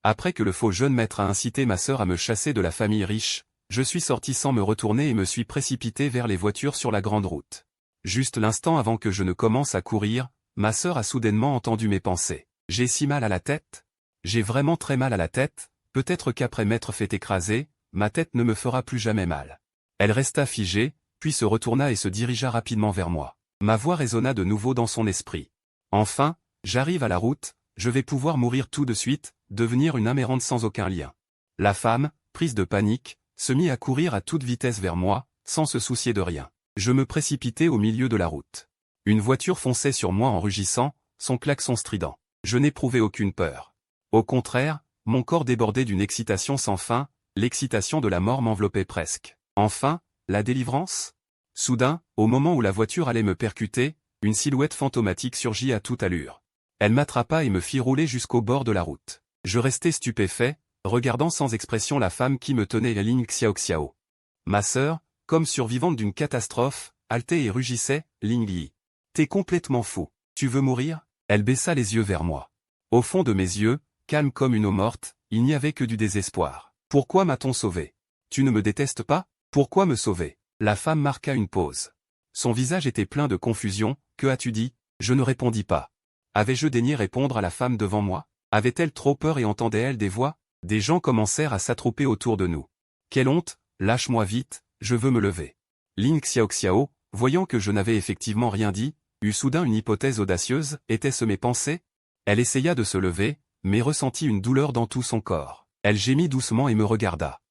Après que le faux jeune maître a incité ma sœur à me chasser de la famille riche, je suis sorti sans me retourner et me suis précipité vers les voitures sur la grande route. Juste l'instant avant que je ne commence à courir, ma sœur a soudainement entendu mes pensées. J'ai si mal à la tête? J'ai vraiment très mal à la tête, peut-être qu'après m'être fait écraser, ma tête ne me fera plus jamais mal. Elle resta figée, puis se retourna et se dirigea rapidement vers moi. Ma voix résonna de nouveau dans son esprit. Enfin, j'arrive à la route, je vais pouvoir mourir tout de suite, devenir une amérange sans aucun lien. La femme, prise de panique, se mit à courir à toute vitesse vers moi, sans se soucier de rien. Je me précipitai au milieu de la route. Une voiture fonçait sur moi en rugissant, son klaxon strident. Je n'éprouvais aucune peur. Au contraire, mon corps débordait d'une excitation sans fin, l'excitation de la mort m'enveloppait presque. Enfin, la délivrance? Soudain, au moment où la voiture allait me percuter, une silhouette fantomatique surgit à toute allure. Elle m'attrapa et me fit rouler jusqu'au bord de la route. Je restai stupéfait, regardant sans expression la femme qui me tenait la ligne Xiao Xiao. Ma sœur, comme survivante d'une catastrophe, haletait et rugissait, Ling Yi. T'es complètement fou. Tu veux mourir? Elle baissa les yeux vers moi. Au fond de mes yeux, calme comme une eau morte, il n'y avait que du désespoir. Pourquoi m'a-t-on sauvé? Tu ne me détestes pas? Pourquoi me sauver? La femme marqua une pause. Son visage était plein de confusion. Que as-tu dit? Je ne répondis pas. Avais-je daigné répondre à la femme devant moi? Avait-elle trop peur et entendait-elle des voix? Des gens commencèrent à s'attrouper autour de nous. Quelle honte! Lâche-moi vite, je veux me lever. Ling Xiao Xiao, voyant que je n'avais effectivement rien dit, eut soudain une hypothèse audacieuse. Était-ce mes pensées? Elle essaya de se lever, mais ressentit une douleur dans tout son corps. Elle gémit doucement et me regarda.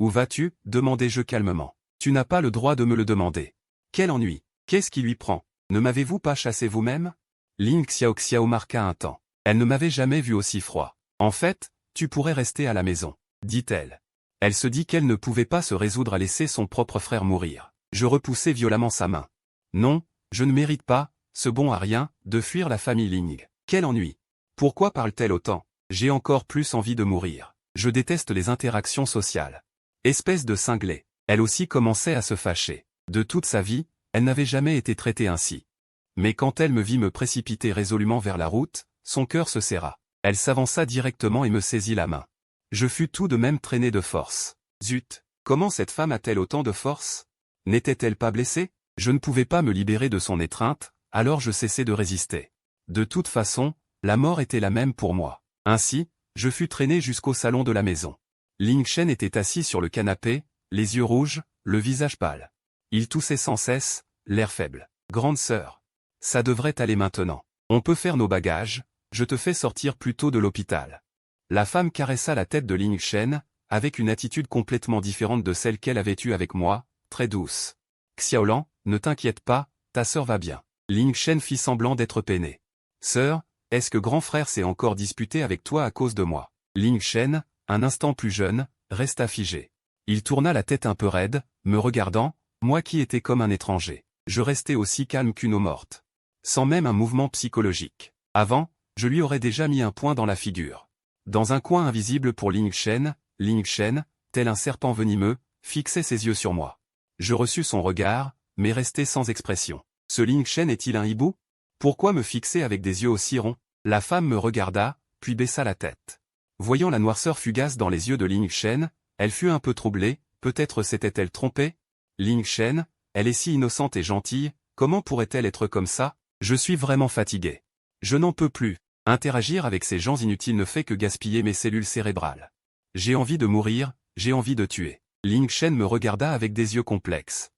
Où vas-tu? Demandai-je calmement. Tu n'as pas le droit de me le demander. Quel ennui! Qu'est-ce qui lui prend? Ne m'avez-vous pas chassé vous-même? Ling Xiao Xiao marqua un temps. Elle ne m'avait jamais vu aussi froid. En fait, tu pourrais rester à la maison, dit-elle. Elle se dit qu'elle ne pouvait pas se résoudre à laisser son propre frère mourir. Je repoussai violemment sa main. Non, je ne mérite pas, ce bon à rien, de fuir la famille Ling. Quel ennui! Pourquoi parle-t-elle autant? J'ai encore plus envie de mourir. Je déteste les interactions sociales. Espèce de cinglé. Elle aussi commençait à se fâcher. De toute sa vie, elle n'avait jamais été traitée ainsi. Mais quand elle me vit me précipiter résolument vers la route, son cœur se serra. Elle s'avança directement et me saisit la main. Je fus tout de même traîné de force. Zut! Comment cette femme a-t-elle autant de force? N'était-elle pas blessée? Je ne pouvais pas me libérer de son étreinte, alors je cessai de résister. De toute façon, la mort était la même pour moi. Ainsi, je fus traîné jusqu'au salon de la maison. Ling Shen était assis sur le canapé, les yeux rouges, le visage pâle. Il toussait sans cesse, l'air faible. Grande sœur. Ça devrait aller maintenant. On peut faire nos bagages, je te fais sortir plus tôt de l'hôpital. La femme caressa la tête de Ling Shen, avec une attitude complètement différente de celle qu'elle avait eue avec moi, très douce. Xiaolan, ne t'inquiète pas, ta sœur va bien. Ling Shen fit semblant d'être peiné. Sœur, est-ce que grand frère s'est encore disputé avec toi à cause de moi? Ling Shen, un instant plus jeune, resta figé. Il tourna la tête un peu raide, me regardant, moi qui étais comme un étranger. Je restais aussi calme qu'une eau morte. Sans même un mouvement psychologique. Avant, je lui aurais déjà mis un poing dans la figure. Dans un coin invisible pour Ling Shen, tel un serpent venimeux, fixait ses yeux sur moi. Je reçus son regard, mais restai sans expression. Ce Ling Shen est-il un hibou? Pourquoi me fixer avec des yeux aussi ronds? La femme me regarda, puis baissa la tête. Voyant la noirceur fugace dans les yeux de Ling Shen, elle fut un peu troublée, peut-être s'était-elle trompée? Ling Shen, elle est si innocente et gentille, comment pourrait-elle être comme ça? Je suis vraiment fatigué. Je n'en peux plus. Interagir avec ces gens inutiles ne fait que gaspiller mes cellules cérébrales. J'ai envie de mourir, j'ai envie de tuer. Ling Shen me regarda avec des yeux complexes.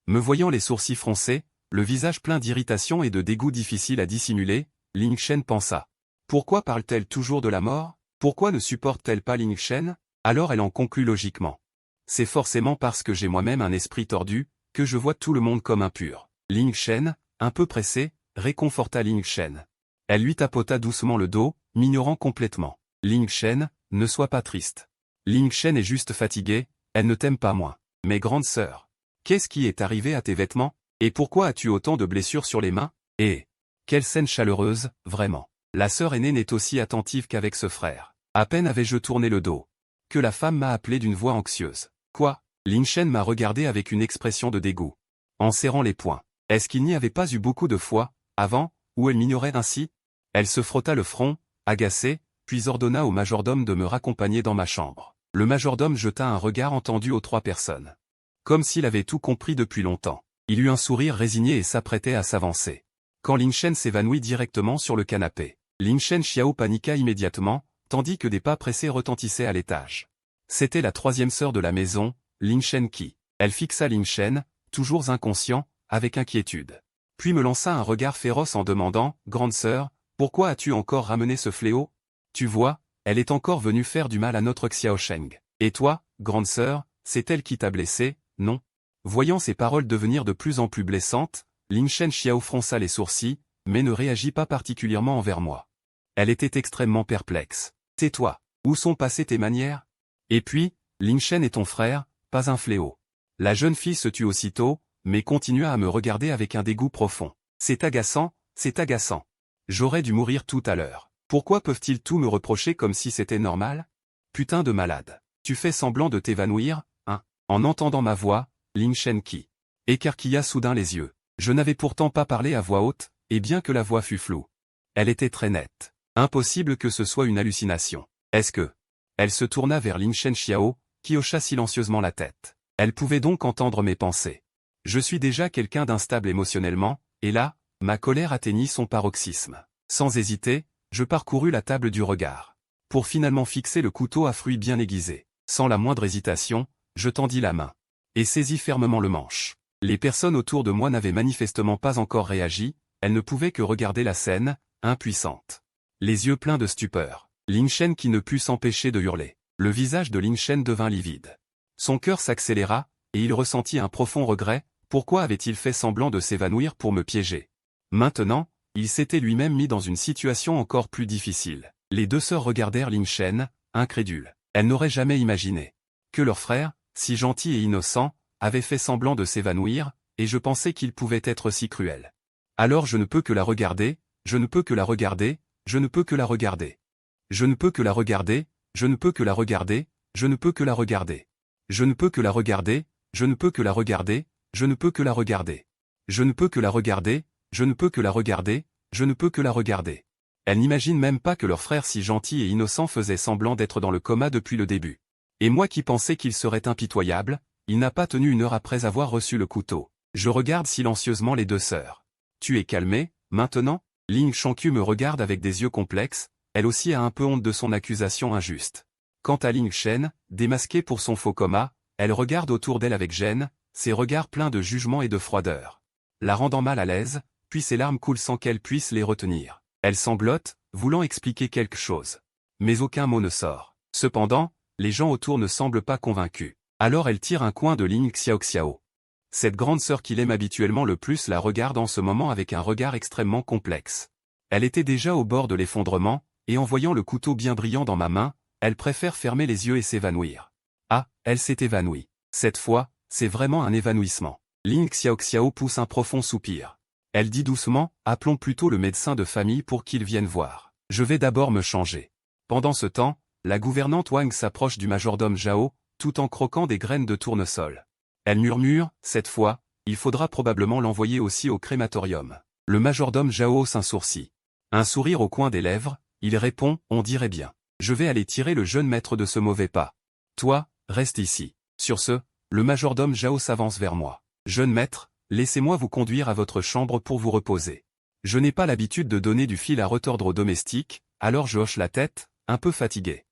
Me voyant les sourcils froncés, le visage plein d'irritation et de dégoût difficile à dissimuler, Ling Shen pensa. Pourquoi parle-t-elle toujours de la mort? Pourquoi ne supporte-t-elle pas Ling Shen? Alors elle en conclut logiquement. C'est forcément parce que j'ai moi-même un esprit tordu, que je vois tout le monde comme impur. Ling Shen, un peu pressé, réconforta Ling Shen. Elle lui tapota doucement le dos, m'ignorant complètement. Ling Shen, ne sois pas triste. Ling Shen est juste fatiguée, elle ne t'aime pas moins. Mais grande sœur, qu'est-ce qui est arrivé à tes vêtements? Et pourquoi as-tu autant de blessures sur les mains? Et quelle scène chaleureuse, vraiment. La sœur aînée n'est aussi attentive qu'avec ce frère. À peine avais-je tourné le dos, que la femme m'a appelé d'une voix anxieuse. Quoi? Ling Shen m'a regardé avec une expression de dégoût. En serrant les poings. Est-ce qu'il n'y avait pas eu beaucoup de fois, avant, où elle m'ignorait ainsi? Elle se frotta le front, agacée, puis ordonna au majordome de me raccompagner dans ma chambre. Le majordome jeta un regard entendu aux 3 personnes. Comme s'il avait tout compris depuis longtemps. Il eut un sourire résigné et s'apprêtait à s'avancer. Quand Ling Chen s'évanouit directement sur le canapé, Ling Chen Xiao paniqua immédiatement, tandis que des pas pressés retentissaient à l'étage. C'était la 3e sœur de la maison, Ling Chen Qi. Elle fixa Ling Chen, toujours inconscient, avec inquiétude. Puis me lança un regard féroce en demandant, « Grande sœur, pourquoi as-tu encore ramené ce fléau? Tu vois, elle est encore venue faire du mal à notre Xiao Sheng. Et toi, grande sœur, c'est elle qui t'a blessé, non ?» Voyant ces paroles devenir de plus en plus blessantes, Ling Chen Xiao fronça les sourcils, mais ne réagit pas particulièrement envers moi. Elle était extrêmement perplexe. « Tais-toi, où sont passées tes manières? Et puis, Ling Chen est ton frère, pas un fléau. » La jeune fille se tut aussitôt, mais continua à me regarder avec un dégoût profond. « C'est agaçant, c'est agaçant. J'aurais dû mourir tout à l'heure. Pourquoi peuvent-ils tout me reprocher comme si c'était normal? Putain de malade. Tu fais semblant de t'évanouir, hein ?» En entendant ma voix, Ling Chen Qi écarquilla soudain les yeux. Je n'avais pourtant pas parlé à voix haute, et bien que la voix fût floue, elle était très nette. Impossible que ce soit une hallucination. Est-ce que... Elle se tourna vers Ling Chen Xiao, qui hocha silencieusement la tête. Elle pouvait donc entendre mes pensées. Je suis déjà quelqu'un d'instable émotionnellement, et là, ma colère atteignit son paroxysme. Sans hésiter, je parcourus la table du regard. Pour finalement fixer le couteau à fruits bien aiguisé. Sans la moindre hésitation, je tendis la main. Et saisis fermement le manche. Les personnes autour de moi n'avaient manifestement pas encore réagi, elles ne pouvaient que regarder la scène, impuissantes. Les yeux pleins de stupeur. Ling Chen qui ne put s'empêcher de hurler. Le visage de Ling Chen devint livide. Son cœur s'accéléra, et il ressentit un profond regret. Pourquoi avait-il fait semblant de s'évanouir pour me piéger? Maintenant, il s'était lui-même mis dans une situation encore plus difficile. Les 2 sœurs regardèrent Ling Chen, incrédules. Elles n'auraient jamais imaginé que leur frère, si gentil et innocent, avait fait semblant de s'évanouir, et je pensais qu'il pouvait être si cruel. Alors je ne peux que la regarder, je ne peux que la regarder, je ne peux que la regarder. Je ne peux que la regarder, je ne peux que la regarder, je ne peux que la regarder. Je ne peux que la regarder, je ne peux que la regarder, je ne peux que la regarder. Je ne peux que la regarder, je ne peux que la regarder, je ne peux que la regarder. Elles n'imaginent même pas que leur frère si gentil et innocent faisait semblant d'être dans le coma depuis le début. Et moi qui pensais qu'il serait impitoyable, il n'a pas tenu 1 heure après avoir reçu le couteau. Je regarde silencieusement les 2 sœurs. Tu es calmée, maintenant? Ling Shangqiu me regarde avec des yeux complexes, elle aussi a un peu honte de son accusation injuste. Quant à Ling Chen, démasquée pour son faux coma, elle regarde autour d'elle avec gêne, ses regards pleins de jugement et de froideur. La rendant mal à l'aise, puis ses larmes coulent sans qu'elle puisse les retenir. Elle sanglote, voulant expliquer quelque chose. Mais aucun mot ne sort. Cependant, les gens autour ne semblent pas convaincus. Alors elle tire un coin de Ling Xiao. Cette grande sœur qu'il aime habituellement le plus la regarde en ce moment avec un regard extrêmement complexe. Elle était déjà au bord de l'effondrement, et en voyant le couteau bien brillant dans ma main, elle préfère fermer les yeux et s'évanouir. Ah, elle s'est évanouie. Cette fois, c'est vraiment un évanouissement. Ling Xiao pousse un profond soupir. Elle dit doucement, appelons plutôt le médecin de famille pour qu'il vienne voir. Je vais d'abord me changer. Pendant ce temps, la gouvernante Wang s'approche du majordome Zhao, tout en croquant des graines de tournesol. Elle murmure, cette fois, il faudra probablement l'envoyer aussi au crématorium. Le majordome Zhao hausse un sourcil. Un sourire au coin des lèvres, il répond, on dirait bien. Je vais aller tirer le jeune maître de ce mauvais pas. Toi, reste ici. Sur ce, le majordome Zhao s'avance vers moi. Jeune maître, laissez-moi vous conduire à votre chambre pour vous reposer. Je n'ai pas l'habitude de donner du fil à retordre aux domestiques, alors je hoche la tête, un peu fatigué.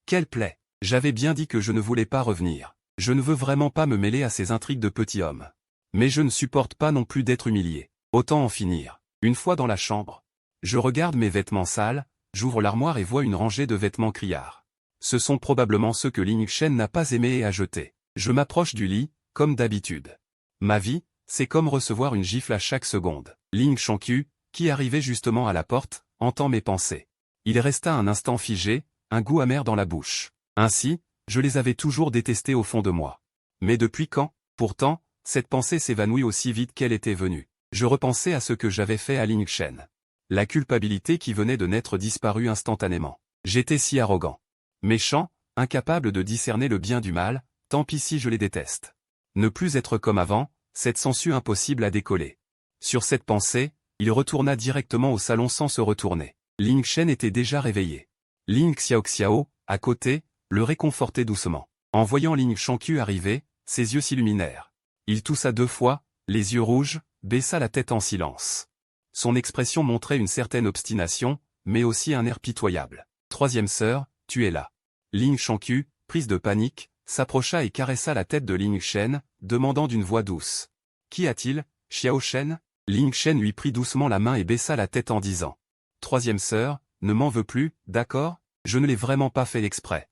Quelle plaie! J'avais bien dit que je ne voulais pas revenir. Je ne veux vraiment pas me mêler à ces intrigues de petit homme. Mais je ne supporte pas non plus d'être humilié. Autant en finir. Une fois dans la chambre, je regarde mes vêtements sales, j'ouvre l'armoire et vois une rangée de vêtements criards. Ce sont probablement ceux que Ling Chen n'a pas aimés et a jetés. Je m'approche du lit, comme d'habitude. Ma vie, c'est comme recevoir une gifle à chaque seconde. Ling Shangqiu, qui arrivait justement à la porte, entend mes pensées. Il resta un instant figé, un goût amer dans la bouche. Ainsi, je les avais toujours détestés au fond de moi. Mais depuis quand? Pourtant, cette pensée s'évanouit aussi vite qu'elle était venue. Je repensais à ce que j'avais fait à Ling Chen. La culpabilité qui venait de naître disparut instantanément. J'étais si arrogant. Méchant, incapable de discerner le bien du mal, tant pis si je les déteste. Ne plus être comme avant, cette sangsue impossible à décoller. Sur cette pensée, il retourna directement au salon sans se retourner. Ling Shen était déjà réveillé. Ling Xiaoxiao, à côté, le réconfortait doucement. En voyant Ling Changqiu arriver, ses yeux s'illuminèrent. Il toussa 2 fois, les yeux rouges, baissa la tête en silence. Son expression montrait une certaine obstination, mais aussi un air pitoyable. Troisième sœur, tu es là. Ling Changqiu, prise de panique, s'approcha et caressa la tête de Ling Shen, demandant d'une voix douce. Qu'y a-t-il, Xiao Shen? Ling Shen lui prit doucement la main et baissa la tête en disant. Troisième sœur, ne m'en veux plus, d'accord? Je ne l'ai vraiment pas fait exprès.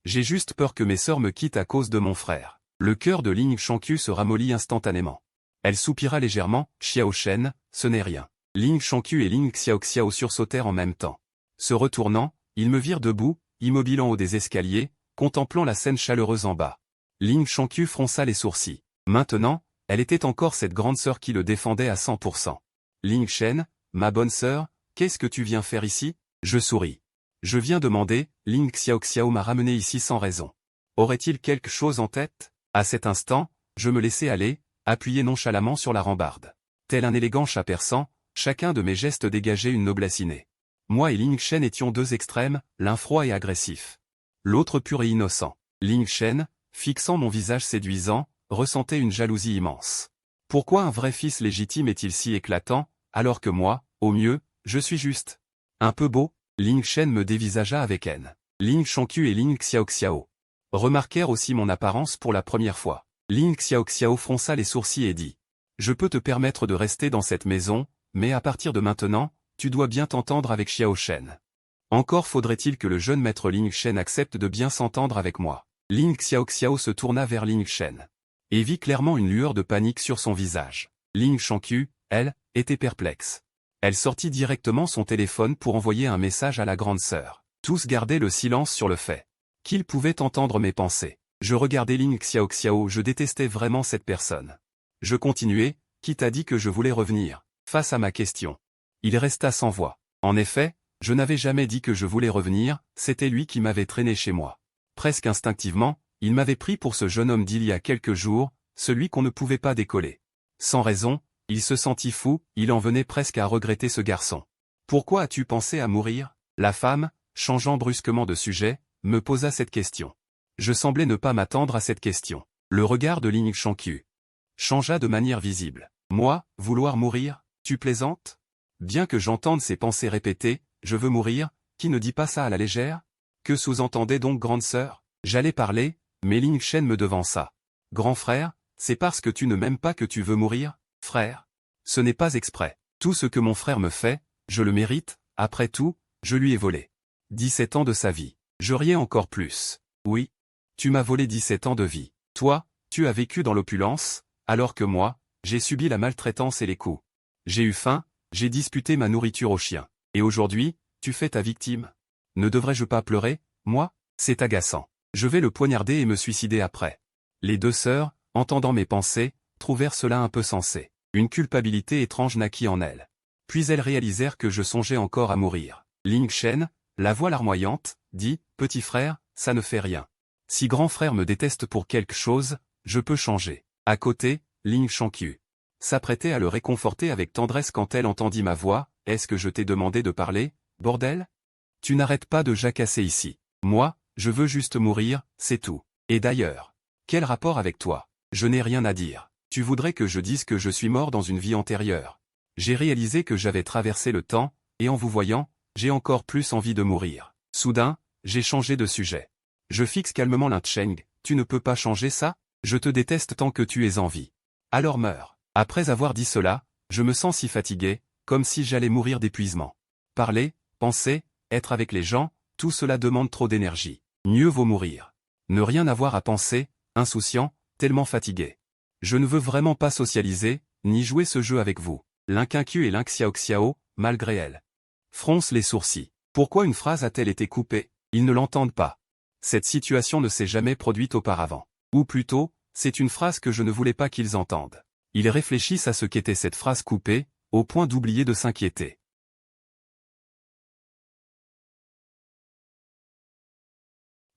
J'ai juste peur que mes sœurs me quittent à cause de mon frère. Le cœur de Ling Changqiu se ramollit instantanément. Elle soupira légèrement, Xiao Shen, ce n'est rien. Ling Changqiu et Ling Xiaoxiao sursautèrent en même temps. Se retournant, ils me virent debout, immobile en haut des escaliers, contemplant la scène chaleureuse en bas. Ling Changqiu fronça les sourcils. Maintenant, elle était encore cette grande sœur qui le défendait à 100%. Ling Shen, ma bonne sœur, qu'est-ce que tu viens faire ici? Je souris. Je viens demander, Ling Xiaoxiao m'a ramené ici sans raison. Aurait-il quelque chose en tête? À cet instant, je me laissai aller, appuyé nonchalamment sur la rambarde. Tel un élégant chat persan, chacun de mes gestes dégageait une noblesse innée. Moi et Ling Shen étions 2 extrêmes, l'un froid et agressif. L'autre pur et innocent. Ling Shen, fixant mon visage séduisant, ressentait une jalousie immense. Pourquoi un vrai fils légitime est-il si éclatant, alors que moi, au mieux, je suis juste un peu beau? Ling Shen me dévisagea avec haine. Ling Changqiu et Ling Xiaoxiao remarquèrent aussi mon apparence pour la première fois. Ling Xiaoxiao fronça les sourcils et dit. Je peux te permettre de rester dans cette maison, mais à partir de maintenant, tu dois bien t'entendre avec Xiao Shen. Encore faudrait-il que le jeune maître Ling Shen accepte de bien s'entendre avec moi. Ling Xiaoxiao se tourna vers Ling Shen et vit clairement une lueur de panique sur son visage. Ling Changqiu, elle, était perplexe. Elle sortit directement son téléphone pour envoyer un message à la grande sœur. Tous gardaient le silence sur le fait qu'ils pouvaient entendre mes pensées. Je regardais Ling Xiaoxiao, je détestais vraiment cette personne. Je continuais, qui t'a dit que je voulais revenir? Face à ma question. Il resta sans voix. En effet, je n'avais jamais dit que je voulais revenir, c'était lui qui m'avait traîné chez moi. Presque instinctivement, il m'avait pris pour ce jeune homme d'il y a quelques jours, celui qu'on ne pouvait pas décoller. Sans raison, il se sentit fou, il en venait presque à regretter ce garçon. Pourquoi as-tu pensé à mourir? La femme, changeant brusquement de sujet, me posa cette question. Je semblais ne pas m'attendre à cette question. Le regard de Ling Changqiu changea de manière visible. Moi, vouloir mourir, tu plaisantes? Bien que j'entende ces pensées répétées, je veux mourir, qui ne dit pas ça à la légère? Que sous-entendait donc grande sœur? J'allais parler, mais Ling Shen me devança. Grand frère, c'est parce que tu ne m'aimes pas que tu veux mourir? Frère, ce n'est pas exprès. Tout ce que mon frère me fait, je le mérite, après tout, je lui ai volé 17 ans de sa vie. Je riais encore plus. Oui, tu m'as volé 17 ans de vie. Toi, tu as vécu dans l'opulence, alors que moi, j'ai subi la maltraitance et les coups. J'ai eu faim, j'ai disputé ma nourriture aux chiens. Et aujourd'hui, tu fais ta victime. Ne devrais-je pas pleurer, moi? C'est agaçant. Je vais le poignarder et me suicider après. Les 2 sœurs, entendant mes pensées, trouvèrent cela un peu sensé. Une culpabilité étrange naquit en elles. Puis elles réalisèrent que je songeais encore à mourir. Ling Shen, la voix larmoyante, dit, « Petit frère, ça ne fait rien. Si grand frère me déteste pour quelque chose, je peux changer. » À côté, Ling Changqiu s'apprêtait à le réconforter avec tendresse quand elle entendit ma voix. « Est-ce que je t'ai demandé de parler, bordel? Tu n'arrêtes pas de jacasser ici. Moi, je veux juste mourir, c'est tout. Et d'ailleurs, quel rapport avec toi? Je n'ai rien à dire. Tu voudrais que je dise que je suis mort dans une vie antérieure. J'ai réalisé que j'avais traversé le temps, et en vous voyant, j'ai encore plus envie de mourir. » Soudain, j'ai changé de sujet. Je fixe calmement Lin Cheng, tu ne peux pas changer ça? Je te déteste tant que tu es en vie. Alors meurs. Après avoir dit cela, je me sens si fatigué, comme si j'allais mourir d'épuisement. Parler, penser, être avec les gens, tout cela demande trop d'énergie. Mieux vaut mourir. Ne rien avoir à penser, insouciant, tellement fatigué. Je ne veux vraiment pas socialiser, ni jouer ce jeu avec vous. Ling Changqiu et Ling Xiaoxiao, malgré elle, fronce les sourcils. Pourquoi une phrase a-t-elle été coupée? Ils ne l'entendent pas. Cette situation ne s'est jamais produite auparavant. Ou plutôt, c'est une phrase que je ne voulais pas qu'ils entendent. Ils réfléchissent à ce qu'était cette phrase coupée, au point d'oublier de s'inquiéter.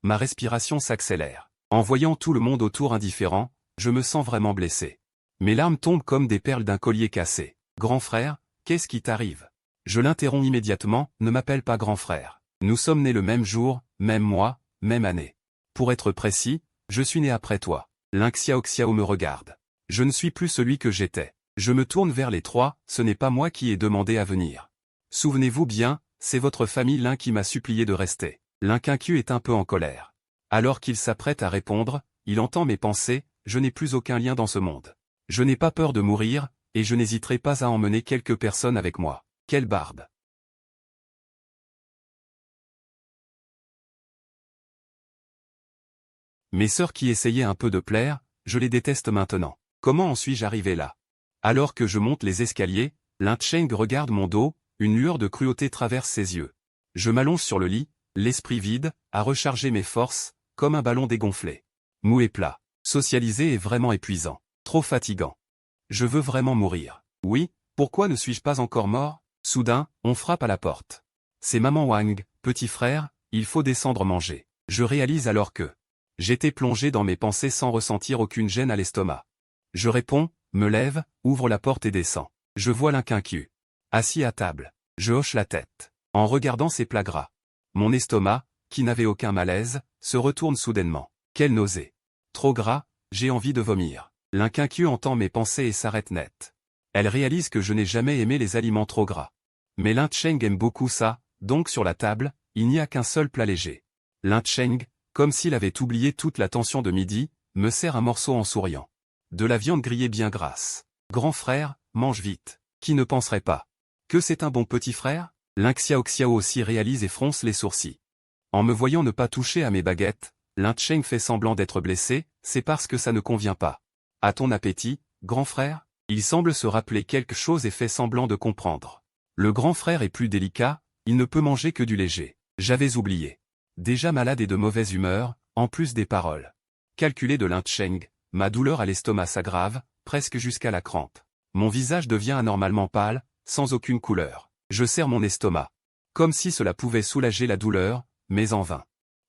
Ma respiration s'accélère. En voyant tout le monde autour indifférent, je me sens vraiment blessé. Mes larmes tombent comme des perles d'un collier cassé. Grand frère, qu'est-ce qui t'arrive? Je l'interromps immédiatement, ne m'appelle pas grand frère. Nous sommes nés le même jour, même mois, même année. Pour être précis, je suis né après toi. Ling Xiaoxiao me regarde. Je ne suis plus celui que j'étais. Je me tourne vers les trois, ce n'est pas moi qui ai demandé à venir. Souvenez-vous bien, c'est votre famille Ling qui m'a supplié de rester. Ling Qiu est un peu en colère. Alors qu'il s'apprête à répondre, il entend mes pensées, je n'ai plus aucun lien dans ce monde. Je n'ai pas peur de mourir, et je n'hésiterai pas à emmener quelques personnes avec moi. Quelle barbe! Mes sœurs qui essayaient un peu de plaire, je les déteste maintenant. Comment en suis-je arrivé là? Alors que je monte les escaliers, Lin Cheng regarde mon dos, une lueur de cruauté traverse ses yeux. Je m'allonge sur le lit, l'esprit vide, à recharger mes forces, comme un ballon dégonflé. Mou et plat. Socialiser est vraiment épuisant. Trop fatigant. Je veux vraiment mourir. Oui, pourquoi ne suis-je pas encore mort? Soudain, on frappe à la porte. C'est maman Wang, petit frère, il faut descendre manger. Je réalise alors que j'étais plongé dans mes pensées sans ressentir aucune gêne à l'estomac. Je réponds, me lève, ouvre la porte et descends. Je vois Ling Qiu. Assis à table. Je hoche la tête. En regardant ses plats gras. Mon estomac, qui n'avait aucun malaise, se retourne soudainement. Quelle nausée. Trop gras, j'ai envie de vomir. Ling Qiu entend mes pensées et s'arrête net. Elle réalise que je n'ai jamais aimé les aliments trop gras. Mais Lin Cheng aime beaucoup ça, donc sur la table, il n'y a qu'un seul plat léger. Lin Cheng, comme s'il avait oublié toute la tension de midi, me sert un morceau en souriant. De la viande grillée bien grasse. Grand frère, mange vite. Qui ne penserait pas que c'est un bon petit frère? Ling Xiaoxiao aussi réalise et fronce les sourcils. En me voyant ne pas toucher à mes baguettes, Lin Cheng fait semblant d'être blessé, c'est parce que ça ne convient pas. À ton appétit, grand frère? Il semble se rappeler quelque chose et fait semblant de comprendre. Le grand frère est plus délicat, il ne peut manger que du léger. J'avais oublié. Déjà malade et de mauvaise humeur, en plus des paroles calculées de Lin Cheng, ma douleur à l'estomac s'aggrave, presque jusqu'à la crampe. Mon visage devient anormalement pâle, sans aucune couleur. Je serre mon estomac. Comme si cela pouvait soulager la douleur, mais en vain.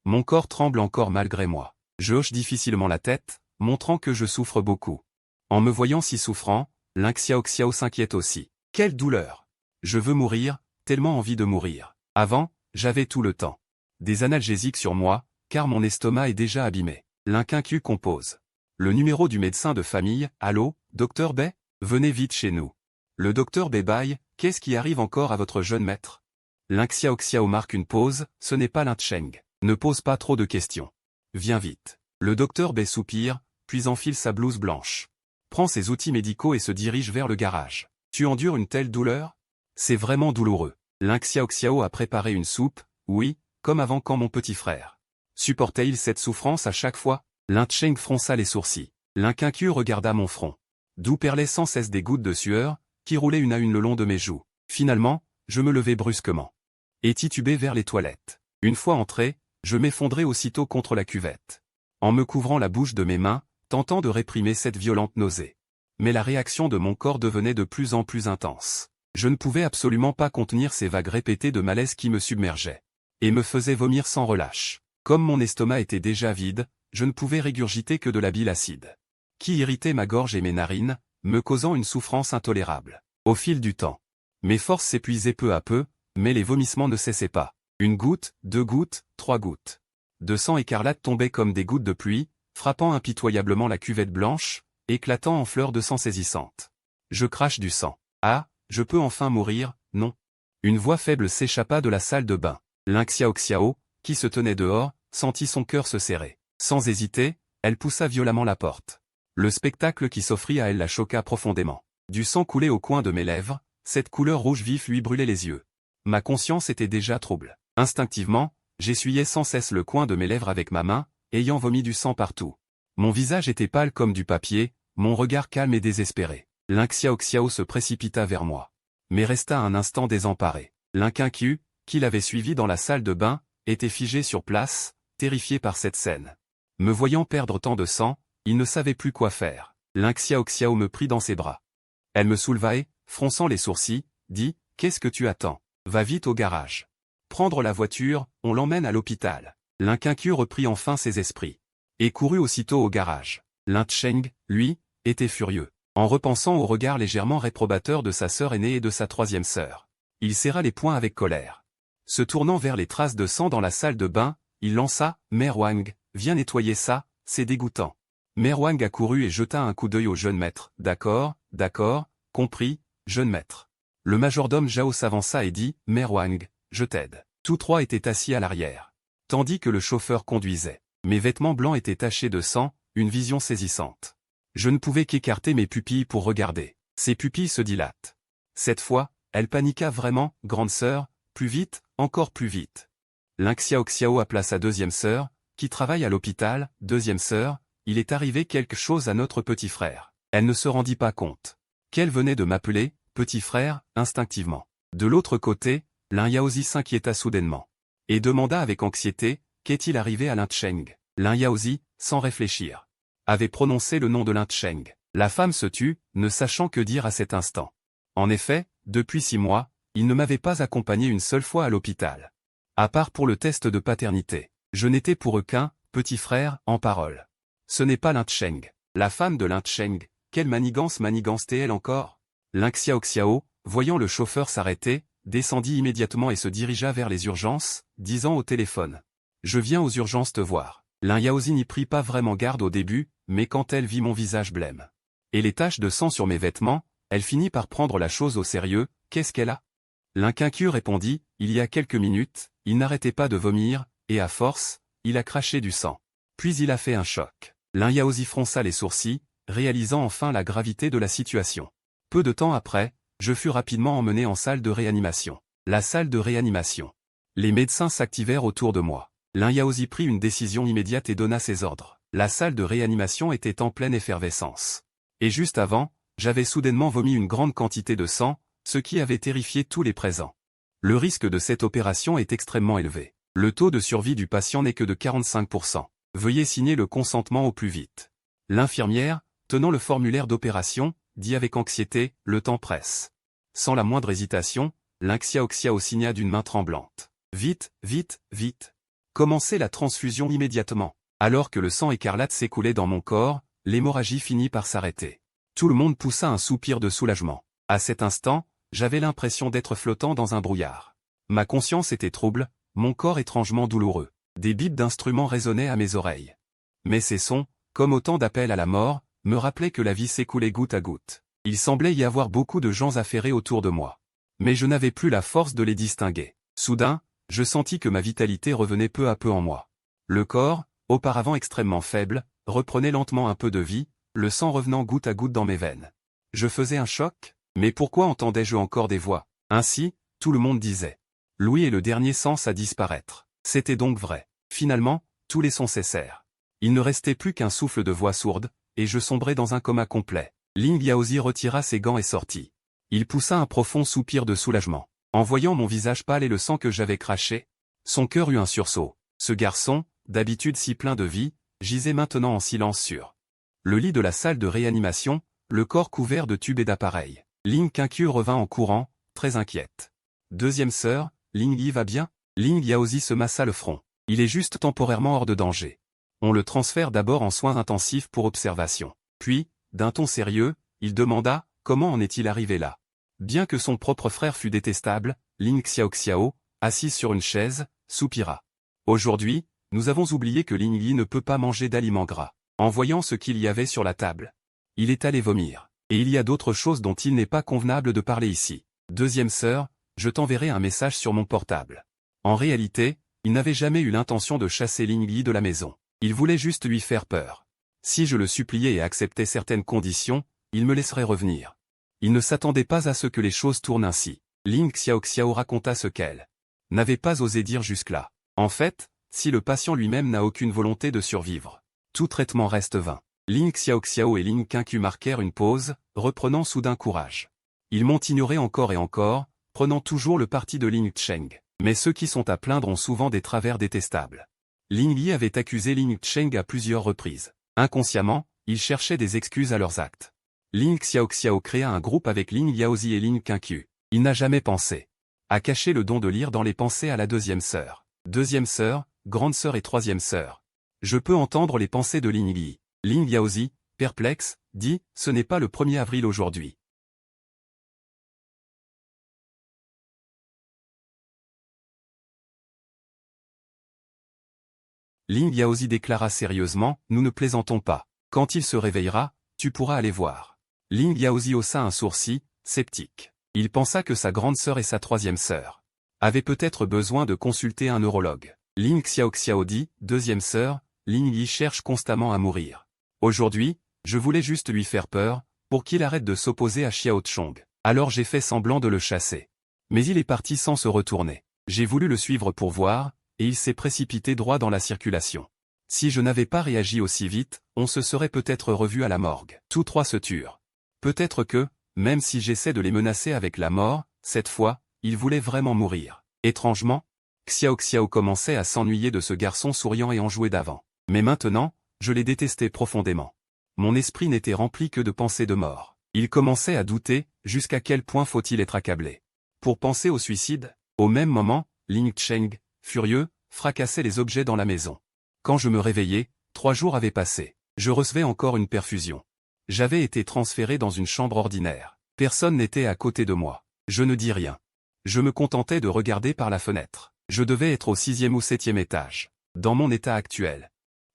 Mon corps tremble encore malgré moi. Je hoche difficilement la tête, montrant que je souffre beaucoup. En me voyant si souffrant, Ling Xiaoxiao s'inquiète aussi. Quelle douleur! Je veux mourir, tellement envie de mourir. Avant, j'avais tout le temps. Des analgésiques sur moi, car mon estomac est déjà abîmé. Ling Qiu compose. Le numéro du médecin de famille, allô, docteur Bei? Venez vite chez nous. Le docteur Bei baille, qu'est-ce qui arrive encore à votre jeune maître? Ling Xiaoxiao marque une pause, ce n'est pas Lin Cheng. Ne pose pas trop de questions. Viens vite. Le docteur Bei soupire, puis enfile sa blouse blanche. Prend ses outils médicaux et se dirige vers le garage. Tu endures une telle douleur? C'est vraiment douloureux. Ling Xiaoxiao a préparé une soupe, oui, comme avant quand mon petit frère. Supportait-il cette souffrance à chaque fois? Lin Cheng fronça les sourcils. Ling Qiu regarda mon front. D'où perlaient sans cesse des gouttes de sueur, qui roulaient une à une le long de mes joues. Finalement, je me levai brusquement. Et titubai vers les toilettes. Une fois entré, je m'effondrai aussitôt contre la cuvette. En me couvrant la bouche de mes mains, tentant de réprimer cette violente nausée. Mais la réaction de mon corps devenait de plus en plus intense. Je ne pouvais absolument pas contenir ces vagues répétées de malaise qui me submergeaient. Et me faisaient vomir sans relâche. Comme mon estomac était déjà vide, je ne pouvais régurgiter que de la bile acide. Qui irritait ma gorge et mes narines, me causant une souffrance intolérable. Au fil du temps, mes forces s'épuisaient peu à peu, mais les vomissements ne cessaient pas. Une goutte, 2 gouttes, 3 gouttes. De sang écarlate tombait comme des gouttes de pluie, frappant impitoyablement la cuvette blanche, éclatant en fleurs de sang saisissantes. Je crache du sang. Ah, je peux enfin mourir, non? Une voix faible s'échappa de la salle de bain. Ling Xiaoxiao, qui se tenait dehors, sentit son cœur se serrer. Sans hésiter, elle poussa violemment la porte. Le spectacle qui s'offrit à elle la choqua profondément. Du sang coulait au coin de mes lèvres, cette couleur rouge vif lui brûlait les yeux. Ma conscience était déjà trouble. Instinctivement, j'essuyais sans cesse le coin de mes lèvres avec ma main, ayant vomi du sang partout. Mon visage était pâle comme du papier, mon regard calme et désespéré. Ling Xiaoxiao se précipita vers moi. Mais resta un instant désemparé. Ling Qiu, qui l'avait suivi dans la salle de bain, était figé sur place, terrifié par cette scène. Me voyant perdre tant de sang, il ne savait plus quoi faire. Ling Xiaoxiao me prit dans ses bras. Elle me souleva et, fronçant les sourcils, dit « Qu'est-ce que tu attends? Va vite au garage. Prendre la voiture, on l'emmène à l'hôpital. » Ling Qiu reprit enfin ses esprits. Et courut aussitôt au garage. Lin Cheng, lui, était furieux. En repensant au regard légèrement réprobateur de sa sœur aînée et de sa troisième sœur, il serra les poings avec colère. Se tournant vers les traces de sang dans la salle de bain, il lança « Mère Wang, viens nettoyer ça, c'est dégoûtant ». Mère Wang accourut et jeta un coup d'œil au jeune maître. « D'accord, d'accord, compris, jeune maître. » Le majordome Zhao s'avança et dit « Mère Wang, je t'aide. » Tous trois étaient assis à l'arrière, tandis que le chauffeur conduisait. Mes vêtements blancs étaient tachés de sang, une vision saisissante. Je ne pouvais qu'écarter mes pupilles pour regarder. Ses pupilles se dilatent. Cette fois, elle paniqua vraiment, grande sœur, plus vite, encore plus vite. Ling Xiaoxiao appela sa deuxième sœur, qui travaille à l'hôpital. Deuxième sœur, il est arrivé quelque chose à notre petit frère. Elle ne se rendit pas compte qu'elle venait de m'appeler petit frère, instinctivement. De l'autre côté, Lin Yaozi s'inquiéta soudainement et demanda avec anxiété, qu'est-il arrivé à Lin Cheng? Lin Yaozi, sans réfléchir, avait prononcé le nom de Lin Cheng. La femme se tut, ne sachant que dire à cet instant. En effet, depuis 6 mois, il ne m'avait pas accompagné une seule fois à l'hôpital. À part pour le test de paternité. Je n'étais pour eux qu'un petit frère, en parole. Ce n'est pas Lin Cheng. La femme de Lin Cheng, quelle manigancetait-elle encore? Ling Xiaoxiao, voyant le chauffeur s'arrêter, descendit immédiatement et se dirigea vers les urgences, disant au téléphone. Je viens aux urgences te voir. Lin Yaozi n'y prit pas vraiment garde au début, mais quand elle vit mon visage blême et les taches de sang sur mes vêtements, elle finit par prendre la chose au sérieux. Qu'est-ce qu'elle a? Lin Quinqiu répondit, il y a quelques minutes, il n'arrêtait pas de vomir, et à force, il a craché du sang. Puis il a fait un choc. Lin Yaozi fronça les sourcils, réalisant enfin la gravité de la situation. Peu de temps après, je fus rapidement emmené en salle de réanimation. La salle de réanimation. Les médecins s'activèrent autour de moi. Lin Yaozi prit une décision immédiate et donna ses ordres. La salle de réanimation était en pleine effervescence. Et juste avant, j'avais soudainement vomi une grande quantité de sang, ce qui avait terrifié tous les présents. Le risque de cette opération est extrêmement élevé. Le taux de survie du patient n'est que de 45%. Veuillez signer le consentement au plus vite. L'infirmière, tenant le formulaire d'opération, dit avec anxiété, le temps presse. Sans la moindre hésitation, Ling Xiaoxiao signa d'une main tremblante. Vite, vite, vite. Commencez la transfusion immédiatement. Alors que le sang écarlate s'écoulait dans mon corps, l'hémorragie finit par s'arrêter. Tout le monde poussa un soupir de soulagement. À cet instant, j'avais l'impression d'être flottant dans un brouillard. Ma conscience était trouble, mon corps étrangement douloureux. Des bips d'instruments résonnaient à mes oreilles. Mais ces sons, comme autant d'appels à la mort, me rappelaient que la vie s'écoulait goutte à goutte. Il semblait y avoir beaucoup de gens affairés autour de moi. Mais je n'avais plus la force de les distinguer. Soudain, je sentis que ma vitalité revenait peu à peu en moi. Le corps, auparavant extrêmement faible, reprenait lentement un peu de vie, le sang revenant goutte à goutte dans mes veines. Je faisais un choc, mais pourquoi entendais-je encore des voix? Ainsi, tout le monde disait. L'ouïe est le dernier sens à disparaître. C'était donc vrai. Finalement, tous les sons cessèrent. Il ne restait plus qu'un souffle de voix sourde, et je sombrais dans un coma complet. Ling Yaozi retira ses gants et sortit. Il poussa un profond soupir de soulagement. En voyant mon visage pâle et le sang que j'avais craché, son cœur eut un sursaut. Ce garçon, d'habitude si plein de vie, gisait maintenant en silence sur le lit de la salle de réanimation, le corps couvert de tubes et d'appareils. Ling Quinqiu revint en courant, très inquiète. Deuxième sœur, Ling Yi va bien? Ling Yaozi se massa le front. Il est juste temporairement hors de danger. On le transfère d'abord en soins intensifs pour observation. Puis, d'un ton sérieux, il demanda, comment en est-il arrivé là? Bien que son propre frère fût détestable, Ling Xiaoxiao, assise sur une chaise, soupira. Aujourd'hui, nous avons oublié que Ling Yi ne peut pas manger d'aliments gras. En voyant ce qu'il y avait sur la table, il est allé vomir. Et il y a d'autres choses dont il n'est pas convenable de parler ici. Deuxième sœur, je t'enverrai un message sur mon portable. En réalité, il n'avait jamais eu l'intention de chasser Ling Yi de la maison. Il voulait juste lui faire peur. Si je le suppliais et acceptais certaines conditions, il me laisserait revenir. Il ne s'attendait pas à ce que les choses tournent ainsi. Ling Xiaoxiao raconta ce qu'elle n'avait pas osé dire jusque-là. En fait, si le patient lui-même n'a aucune volonté de survivre, tout traitement reste vain. Ling Xiaoxiao et Ling Quinqiu marquèrent une pause, reprenant soudain courage. Ils m'ont ignoré encore et encore, prenant toujours le parti de Ling Cheng. Mais ceux qui sont à plaindre ont souvent des travers détestables. Ling Yi avait accusé Ling Cheng à plusieurs reprises. Inconsciemment, ils cherchaient des excuses à leurs actes. Ling Xiaoxiao créa un groupe avec Ling Yaozi et Ling Quinqiu. Il n'a jamais pensé à cacher le don de lire dans les pensées à la deuxième sœur. Deuxième sœur, grande sœur et troisième sœur. Je peux entendre les pensées de Ling Yi. Ling Yaozi, perplexe, dit « Ce n'est pas le 1er avril aujourd'hui. » Ling Yaozi déclara sérieusement « Nous ne plaisantons pas. Quand il se réveillera, tu pourras aller voir. » Ling Yaozi haussa un sourcil, sceptique. Il pensa que sa grande sœur et sa troisième sœur avaient peut-être besoin de consulter un neurologue. Ling Xiaoxiao dit « Deuxième sœur, Ling Yi cherche constamment à mourir. Aujourd'hui, je voulais juste lui faire peur, pour qu'il arrête de s'opposer à Xiao Chong. Alors j'ai fait semblant de le chasser. Mais il est parti sans se retourner. J'ai voulu le suivre pour voir, et il s'est précipité droit dans la circulation. Si je n'avais pas réagi aussi vite, on se serait peut-être revus à la morgue. Tous trois se turent. Peut-être que, même si j'essaie de les menacer avec la mort, cette fois, ils voulaient vraiment mourir. Étrangement, Xiao commençait à s'ennuyer de ce garçon souriant et enjoué d'avant. Mais maintenant, je les détestais profondément. Mon esprit n'était rempli que de pensées de mort. Il commençait à douter, jusqu'à quel point faut-il être accablé. Pour penser au suicide, au même moment, Ling Cheng, furieux, fracassait les objets dans la maison. Quand je me réveillais, 3 jours avaient passé. Je recevais encore une perfusion. J'avais été transféré dans une chambre ordinaire. Personne n'était à côté de moi. Je ne dis rien. Je me contentais de regarder par la fenêtre. Je devais être au 6e ou 7e étage. Dans mon état actuel.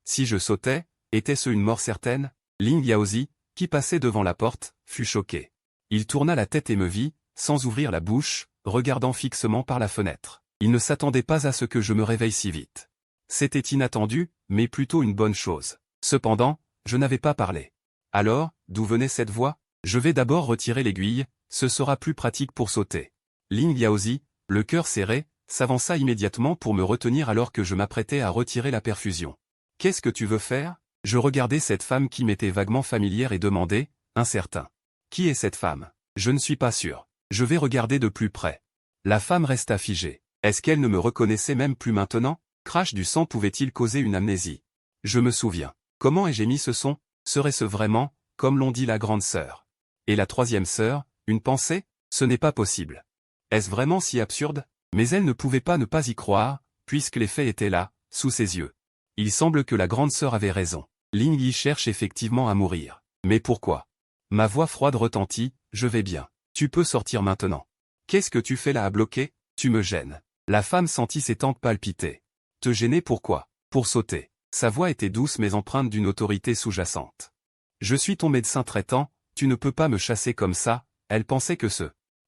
Si je sautais, était-ce une mort certaine? Ling Yaozi, qui passait devant la porte, fut choqué. Il tourna la tête et me vit, sans ouvrir la bouche, regardant fixement par la fenêtre. Il ne s'attendait pas à ce que je me réveille si vite. C'était inattendu, mais plutôt une bonne chose. Cependant, je n'avais pas parlé. Alors, d'où venait cette voix? Je vais d'abord retirer l'aiguille, ce sera plus pratique pour sauter. Ling Yaozi, le cœur serré, s'avança immédiatement pour me retenir alors que je m'apprêtais à retirer la perfusion. Qu'est-ce que tu veux faire? Je regardais cette femme qui m'était vaguement familière et demandais, incertain. Qui est cette femme? Je ne suis pas sûr. Je vais regarder de plus près. La femme resta figée. Est-ce qu'elle ne me reconnaissait même plus maintenant? Crash du sang pouvait-il causer une amnésie? Je me souviens. Comment ai-je mis ce son? Serait-ce vraiment, comme l'ont dit la grande sœur? Et la troisième sœur, une pensée? Ce n'est pas possible. Est-ce vraiment si absurde? Mais elle ne pouvait pas ne pas y croire, puisque les faits étaient là, sous ses yeux. Il semble que la grande sœur avait raison. Ling Yi cherche effectivement à mourir. Mais pourquoi? Ma voix froide retentit, je vais bien. Tu peux sortir maintenant. Qu'est-ce que tu fais là à bloquer? Tu me gênes. La femme sentit ses tempes palpiter. Te gêner pourquoi? Pour sauter. Sa voix était douce mais empreinte d'une autorité sous-jacente. Je suis ton médecin traitant, tu ne peux pas me chasser comme ça, elle pensait que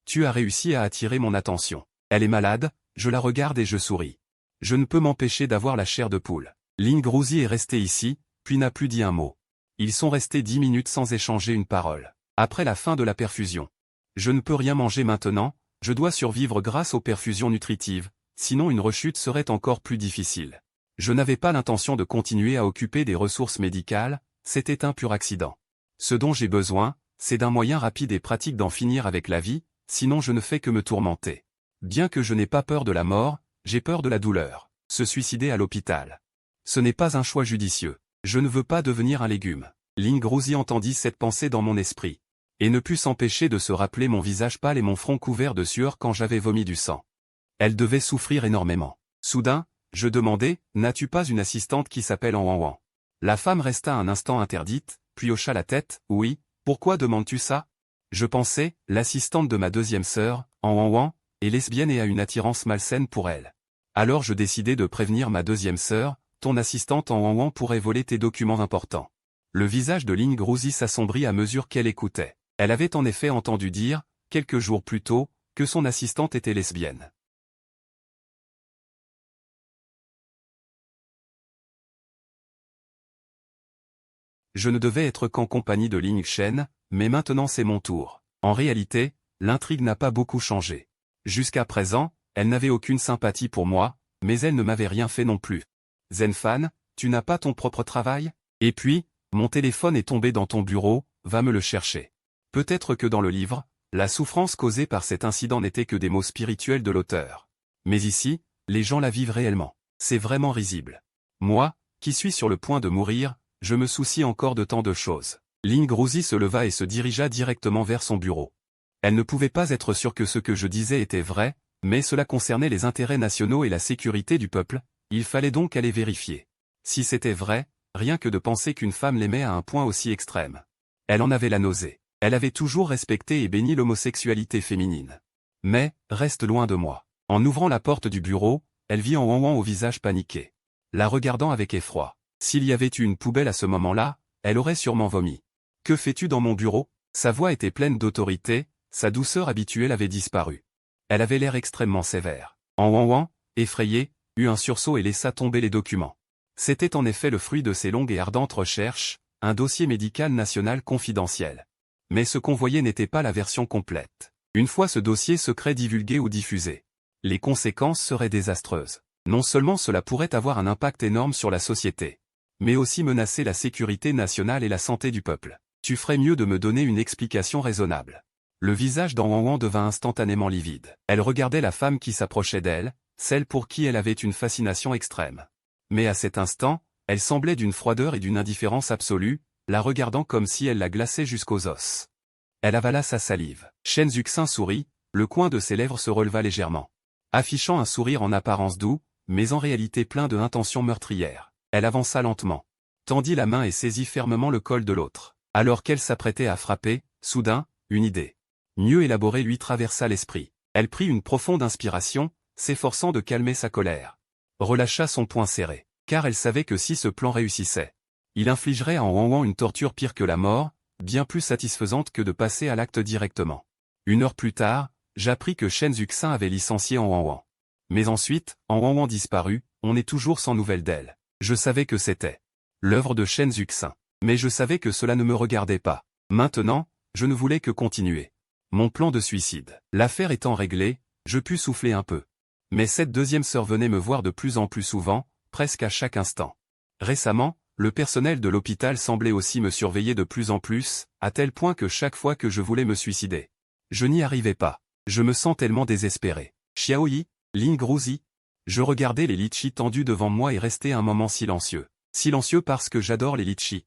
tu as réussi à attirer mon attention. Elle est malade, je la regarde et je souris. Je ne peux m'empêcher d'avoir la chair de poule. Ling Rouzi est resté ici, puis n'a plus dit un mot. Ils sont restés 10 minutes sans échanger une parole. Après la fin de la perfusion. Je ne peux rien manger maintenant, je dois survivre grâce aux perfusions nutritives, sinon une rechute serait encore plus difficile. Je n'avais pas l'intention de continuer à occuper des ressources médicales, c'était un pur accident. Ce dont j'ai besoin, c'est d'un moyen rapide et pratique d'en finir avec la vie, sinon je ne fais que me tourmenter. Bien que je n'ai pas peur de la mort, j'ai peur de la douleur. Se suicider à l'hôpital. Ce n'est pas un choix judicieux. Je ne veux pas devenir un légume. Ling Rouzi entendit cette pensée dans mon esprit. Et ne put s'empêcher de se rappeler mon visage pâle et mon front couvert de sueur quand j'avais vomi du sang. Elle devait souffrir énormément. Soudain, je demandai, n'as-tu pas une assistante qui s'appelle Wan? La femme resta un instant interdite, puis hocha la tête, oui, pourquoi demandes-tu ça? Je pensais, l'assistante de ma deuxième sœur, Wan, est lesbienne et a une attirance malsaine pour elle. Alors je décidai de prévenir ma deuxième sœur, ton assistante Wan pourrait voler tes documents importants. Le visage de Ling Rouzi s'assombrit à mesure qu'elle écoutait. Elle avait en effet entendu dire, quelques jours plus tôt, que son assistante était lesbienne. Je ne devais être qu'en compagnie de Ling Shen, mais maintenant c'est mon tour. En réalité, l'intrigue n'a pas beaucoup changé. Jusqu'à présent, elle n'avait aucune sympathie pour moi, mais elle ne m'avait rien fait non plus. Zenfan, tu n'as pas ton propre travail? Et puis, mon téléphone est tombé dans ton bureau, va me le chercher. Peut-être que dans le livre, la souffrance causée par cet incident n'était que des mots spirituels de l'auteur. Mais ici, les gens la vivent réellement. C'est vraiment risible. Moi, qui suis sur le point de mourir, je me soucie encore de tant de choses. Ling Rouzi se leva et se dirigea directement vers son bureau. Elle ne pouvait pas être sûre que ce que je disais était vrai, mais cela concernait les intérêts nationaux et la sécurité du peuple, il fallait donc aller vérifier. Si c'était vrai, rien que de penser qu'une femme l'aimait à un point aussi extrême. Elle en avait la nausée. Elle avait toujours respecté et béni l'homosexualité féminine. Mais, reste loin de moi. En ouvrant la porte du bureau, elle vit Wang au visage paniqué. La regardant avec effroi. S'il y avait eu une poubelle à ce moment-là, elle aurait sûrement vomi. « Que fais-tu dans mon bureau ?» Sa voix était pleine d'autorité, sa douceur habituelle avait disparu. Elle avait l'air extrêmement sévère. Wang, effrayé, eut un sursaut et laissa tomber les documents. C'était en effet le fruit de ses longues et ardentes recherches, un dossier médical national confidentiel. Mais ce qu'on voyait n'était pas la version complète. Une fois ce dossier secret divulgué ou diffusé, les conséquences seraient désastreuses. Non seulement cela pourrait avoir un impact énorme sur la société, mais aussi menacer la sécurité nationale et la santé du peuple. Tu ferais mieux de me donner une explication raisonnable. Le visage d'Wang devint instantanément livide. Elle regardait la femme qui s'approchait d'elle, celle pour qui elle avait une fascination extrême. Mais à cet instant, elle semblait d'une froideur et d'une indifférence absolue, la regardant comme si elle la glaçait jusqu'aux os. Elle avala sa salive. Chen Zuxin sourit, le coin de ses lèvres se releva légèrement. Affichant un sourire en apparence doux, mais en réalité plein de intentions meurtrières, elle avança lentement, tendit la main et saisit fermement le col de l'autre. Alors qu'elle s'apprêtait à frapper, soudain, une idée mieux élaborée lui traversa l'esprit. Elle prit une profonde inspiration, s'efforçant de calmer sa colère. Relâcha son poing serré, car elle savait que si ce plan réussissait, il infligerait à Wang une torture pire que la mort, bien plus satisfaisante que de passer à l'acte directement. 1 heure plus tard, j'appris que Chen Zuxin avait licencié Wang. Mais ensuite, Wang disparut, on est toujours sans nouvelles d'elle. Je savais que c'était l'œuvre de Chen Zuxin. Mais je savais que cela ne me regardait pas. Maintenant, je ne voulais que continuer mon plan de suicide. L'affaire étant réglée, je pus souffler un peu. Mais cette deuxième sœur venait me voir de plus en plus souvent, presque à chaque instant. Récemment, le personnel de l'hôpital semblait aussi me surveiller de plus en plus, à tel point que chaque fois que je voulais me suicider, je n'y arrivais pas. Je me sens tellement désespéré. Xiaoyi, Ling Gruzi. Je regardais les litchis tendus devant moi et restais un moment silencieux. Silencieux parce que j'adore les litchis.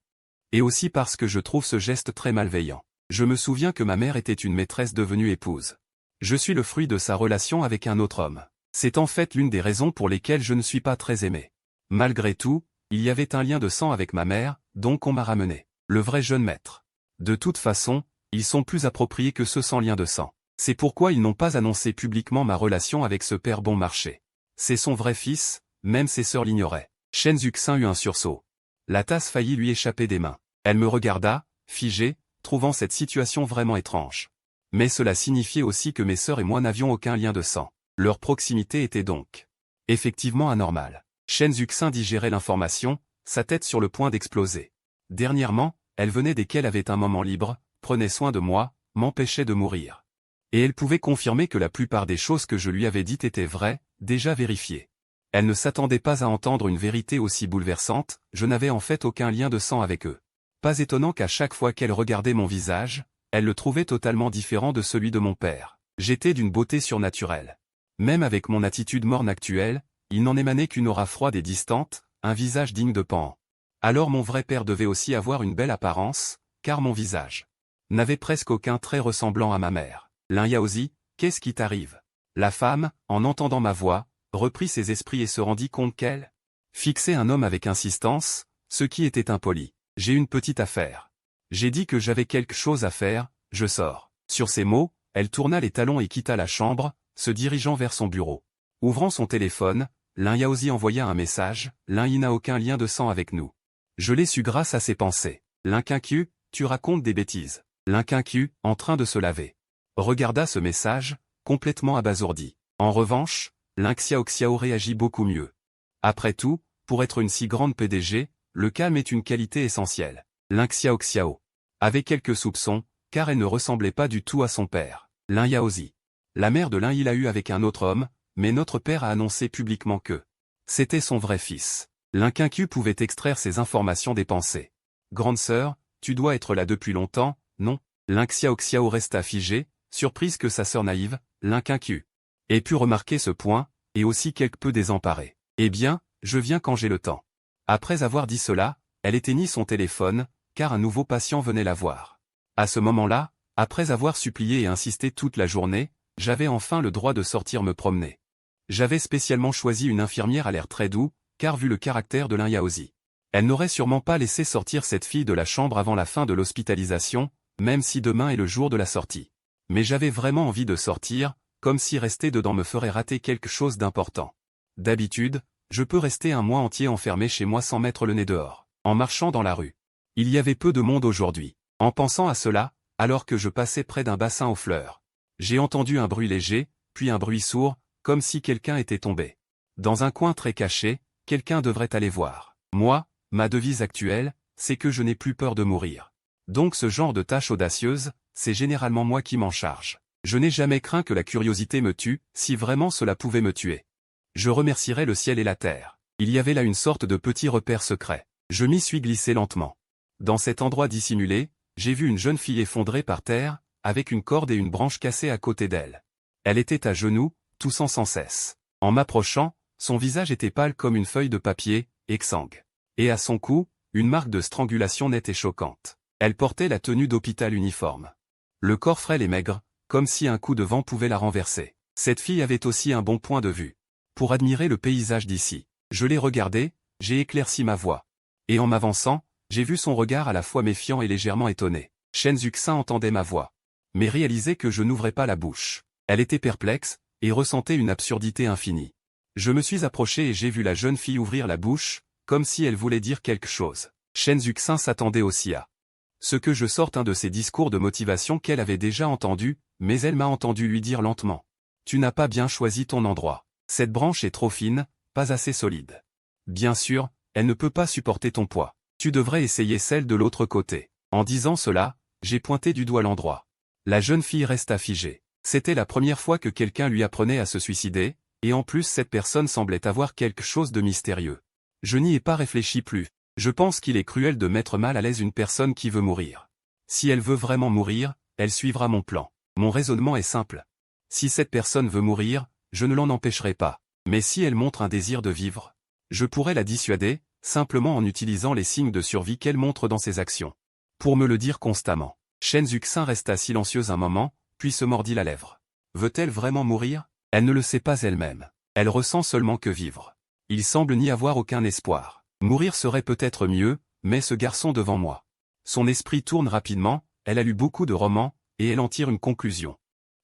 Et aussi parce que je trouve ce geste très malveillant. Je me souviens que ma mère était une maîtresse devenue épouse. Je suis le fruit de sa relation avec un autre homme. C'est en fait l'une des raisons pour lesquelles je ne suis pas très aimé. Malgré tout, il y avait un lien de sang avec ma mère, donc on m'a ramené. Le vrai jeune maître. De toute façon, ils sont plus appropriés que ceux sans lien de sang. C'est pourquoi ils n'ont pas annoncé publiquement ma relation avec ce père bon marché. C'est son vrai fils, même ses sœurs l'ignoraient. Chen Zuxin eut un sursaut. La tasse faillit lui échapper des mains. Elle me regarda, figée, trouvant cette situation vraiment étrange. Mais cela signifiait aussi que mes sœurs et moi n'avions aucun lien de sang. Leur proximité était donc effectivement anormale. Chen Zuxin digérait l'information, sa tête sur le point d'exploser. Dernièrement, elle venait dès qu'elle avait un moment libre, prenait soin de moi, m'empêchait de mourir. Et elle pouvait confirmer que la plupart des choses que je lui avais dites étaient vraies, déjà vérifiées. Elle ne s'attendait pas à entendre une vérité aussi bouleversante, je n'avais en fait aucun lien de sang avec eux. Pas étonnant qu'à chaque fois qu'elle regardait mon visage, elle le trouvait totalement différent de celui de mon père. J'étais d'une beauté surnaturelle. Même avec mon attitude morne actuelle, il n'en émanait qu'une aura froide et distante, un visage digne de Pan. Alors mon vrai père devait aussi avoir une belle apparence, car mon visage n'avait presque aucun trait ressemblant à ma mère. Lin Yaozi, qu'est-ce qui t'arrive? La femme, en entendant ma voix, reprit ses esprits et se rendit compte qu'elle fixait un homme avec insistance, ce qui était impoli. J'ai une petite affaire. J'ai dit que j'avais quelque chose à faire, je sors. Sur ces mots, elle tourna les talons et quitta la chambre, se dirigeant vers son bureau. Ouvrant son téléphone, Lin Yaozi envoya un message, Lin Yi n'a aucun lien de sang avec nous. Je l'ai su grâce à ses pensées. Lin Qingqiu, tu racontes des bêtises. Lin Qingqiu, en train de se laver, regarda ce message, complètement abasourdi. En revanche, Lin Xiaoxiao réagit beaucoup mieux. Après tout, pour être une si grande PDG, le calme est une qualité essentielle. Lin Xiaoxiao avait quelques soupçons, car elle ne ressemblait pas du tout à son père. Lin Yaozi. La mère de Lin Yi l'a eu avec un autre homme, mais notre père a annoncé publiquement que c'était son vrai fils. Lin Qingqiu pouvait extraire ces informations des pensées. Grande sœur, tu dois être là depuis longtemps, non? Lin Xiaoxiao resta figée, surprise que sa sœur naïve, Lin Qingqiu, ait pu remarquer ce point, et aussi quelque peu désemparée. Eh bien, je viens quand j'ai le temps. Après avoir dit cela, elle éteignit son téléphone, car un nouveau patient venait la voir. À ce moment-là, après avoir supplié et insisté toute la journée, j'avais enfin le droit de sortir me promener. J'avais spécialement choisi une infirmière à l'air très doux, car vu le caractère de Lin Yaozi, Elle n'aurait sûrement pas laissé sortir cette fille de la chambre avant la fin de l'hospitalisation, même si demain est le jour de la sortie. Mais j'avais vraiment envie de sortir, comme si rester dedans me ferait rater quelque chose d'important. D'habitude, je peux rester un mois entier enfermé chez moi sans mettre le nez dehors, en marchant dans la rue. Il y avait peu de monde aujourd'hui. En pensant à cela, alors que je passais près d'un bassin aux fleurs, j'ai entendu un bruit léger, puis un bruit sourd, comme si quelqu'un était tombé. Dans un coin très caché, quelqu'un devrait aller voir. Moi, ma devise actuelle, c'est que je n'ai plus peur de mourir. Donc ce genre de tâche audacieuse, c'est généralement moi qui m'en charge. Je n'ai jamais craint que la curiosité me tue, si vraiment cela pouvait me tuer. Je remercierais le ciel et la terre. Il y avait là une sorte de petit repère secret. Je m'y suis glissé lentement. Dans cet endroit dissimulé, j'ai vu une jeune fille effondrée par terre, avec une corde et une branche cassée à côté d'elle. Elle était à genoux, toussant sans cesse. En m'approchant, son visage était pâle comme une feuille de papier, exsangue. Et à son cou, une marque de strangulation nette et choquante. Elle portait la tenue d'hôpital uniforme. Le corps frêle et maigre, comme si un coup de vent pouvait la renverser. Cette fille avait aussi un bon point de vue. Pour admirer le paysage d'ici, je l'ai regardée, j'ai éclairci ma voix. Et en m'avançant, j'ai vu son regard à la fois méfiant et légèrement étonné. Shen Zuxin entendait ma voix, mais réalisait que je n'ouvrais pas la bouche. Elle était perplexe, et ressentait une absurdité infinie. Je me suis approché et j'ai vu la jeune fille ouvrir la bouche, comme si elle voulait dire quelque chose. Shen Zuxin s'attendait aussi à ce que je sorte un de ces discours de motivation qu'elle avait déjà entendu, mais elle m'a entendu lui dire lentement. Tu n'as pas bien choisi ton endroit. Cette branche est trop fine, pas assez solide. Bien sûr, elle ne peut pas supporter ton poids. Tu devrais essayer celle de l'autre côté. En disant cela, j'ai pointé du doigt l'endroit. La jeune fille resta figée. C'était la première fois que quelqu'un lui apprenait à se suicider, et en plus cette personne semblait avoir quelque chose de mystérieux. Je n'y ai pas réfléchi plus. Je pense qu'il est cruel de mettre mal à l'aise une personne qui veut mourir. Si elle veut vraiment mourir, elle suivra mon plan. Mon raisonnement est simple. Si cette personne veut mourir, je ne l'en empêcherai pas. Mais si elle montre un désir de vivre, je pourrais la dissuader, simplement en utilisant les signes de survie qu'elle montre dans ses actions. Pour me le dire constamment. Shen Zuxin resta silencieuse un moment, puis se mordit la lèvre. Veut-elle vraiment mourir? Elle ne le sait pas elle-même. Elle ressent seulement que vivre. Il semble n'y avoir aucun espoir. Mourir serait peut-être mieux, mais ce garçon devant moi. Son esprit tourne rapidement, elle a lu beaucoup de romans, et elle en tire une conclusion.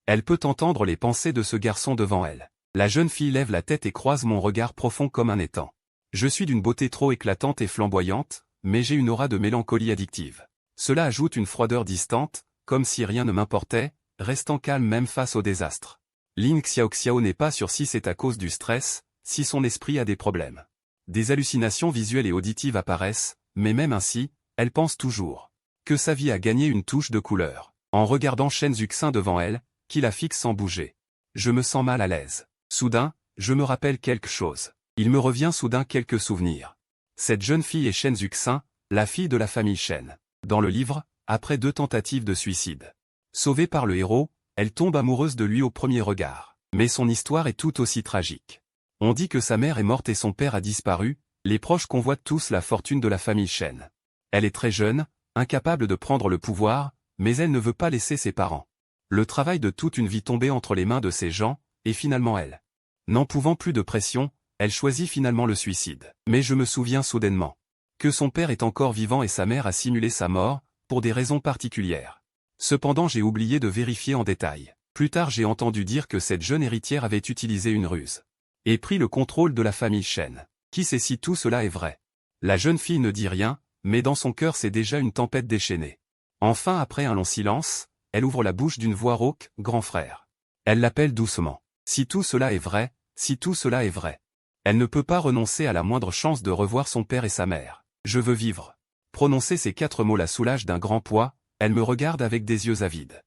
Elle peut entendre les pensées de ce garçon devant elle. La jeune fille lève la tête et croise mon regard profond comme un étang. Je suis d'une beauté trop éclatante et flamboyante, mais j'ai une aura de mélancolie addictive. Cela ajoute une froideur distante, comme si rien ne m'importait, restant calme même face au désastre. Ling Xiaoxiao n'est pas sûr si c'est à cause du stress, si son esprit a des problèmes. Des hallucinations visuelles et auditives apparaissent, mais même ainsi, elle pense toujours que sa vie a gagné une touche de couleur. En regardant Shen Zuxin devant elle, qui la fixe sans bouger. Je me sens mal à l'aise. Soudain, je me rappelle quelque chose. Il me revient soudain quelques souvenirs. Cette jeune fille est Shen Zuxin, la fille de la famille Shen. Dans le livre, après 2 tentatives de suicide. Sauvée par le héros, elle tombe amoureuse de lui au premier regard. Mais son histoire est tout aussi tragique. On dit que sa mère est morte et son père a disparu, les proches convoitent tous la fortune de la famille Shen. Elle est très jeune, incapable de prendre le pouvoir, mais elle ne veut pas laisser ses parents. Le travail de toute une vie tombé entre les mains de ces gens, et finalement elle. N'en pouvant plus de pression, elle choisit finalement le suicide. Mais je me souviens soudainement que son père est encore vivant et sa mère a simulé sa mort, pour des raisons particulières. Cependant j'ai oublié de vérifier en détail. Plus tard j'ai entendu dire que cette jeune héritière avait utilisé une ruse. Et pris le contrôle de la famille Shen. Qui sait si tout cela est vrai? La jeune fille ne dit rien, mais dans son cœur c'est déjà une tempête déchaînée. Enfin après un long silence, elle ouvre la bouche d'une voix rauque, grand frère. Elle l'appelle doucement. Si tout cela est vrai, si tout cela est vrai. Elle ne peut pas renoncer à la moindre chance de revoir son père et sa mère. Je veux vivre. Prononcer ces 4 mots la soulage d'un grand poids, elle me regarde avec des yeux avides.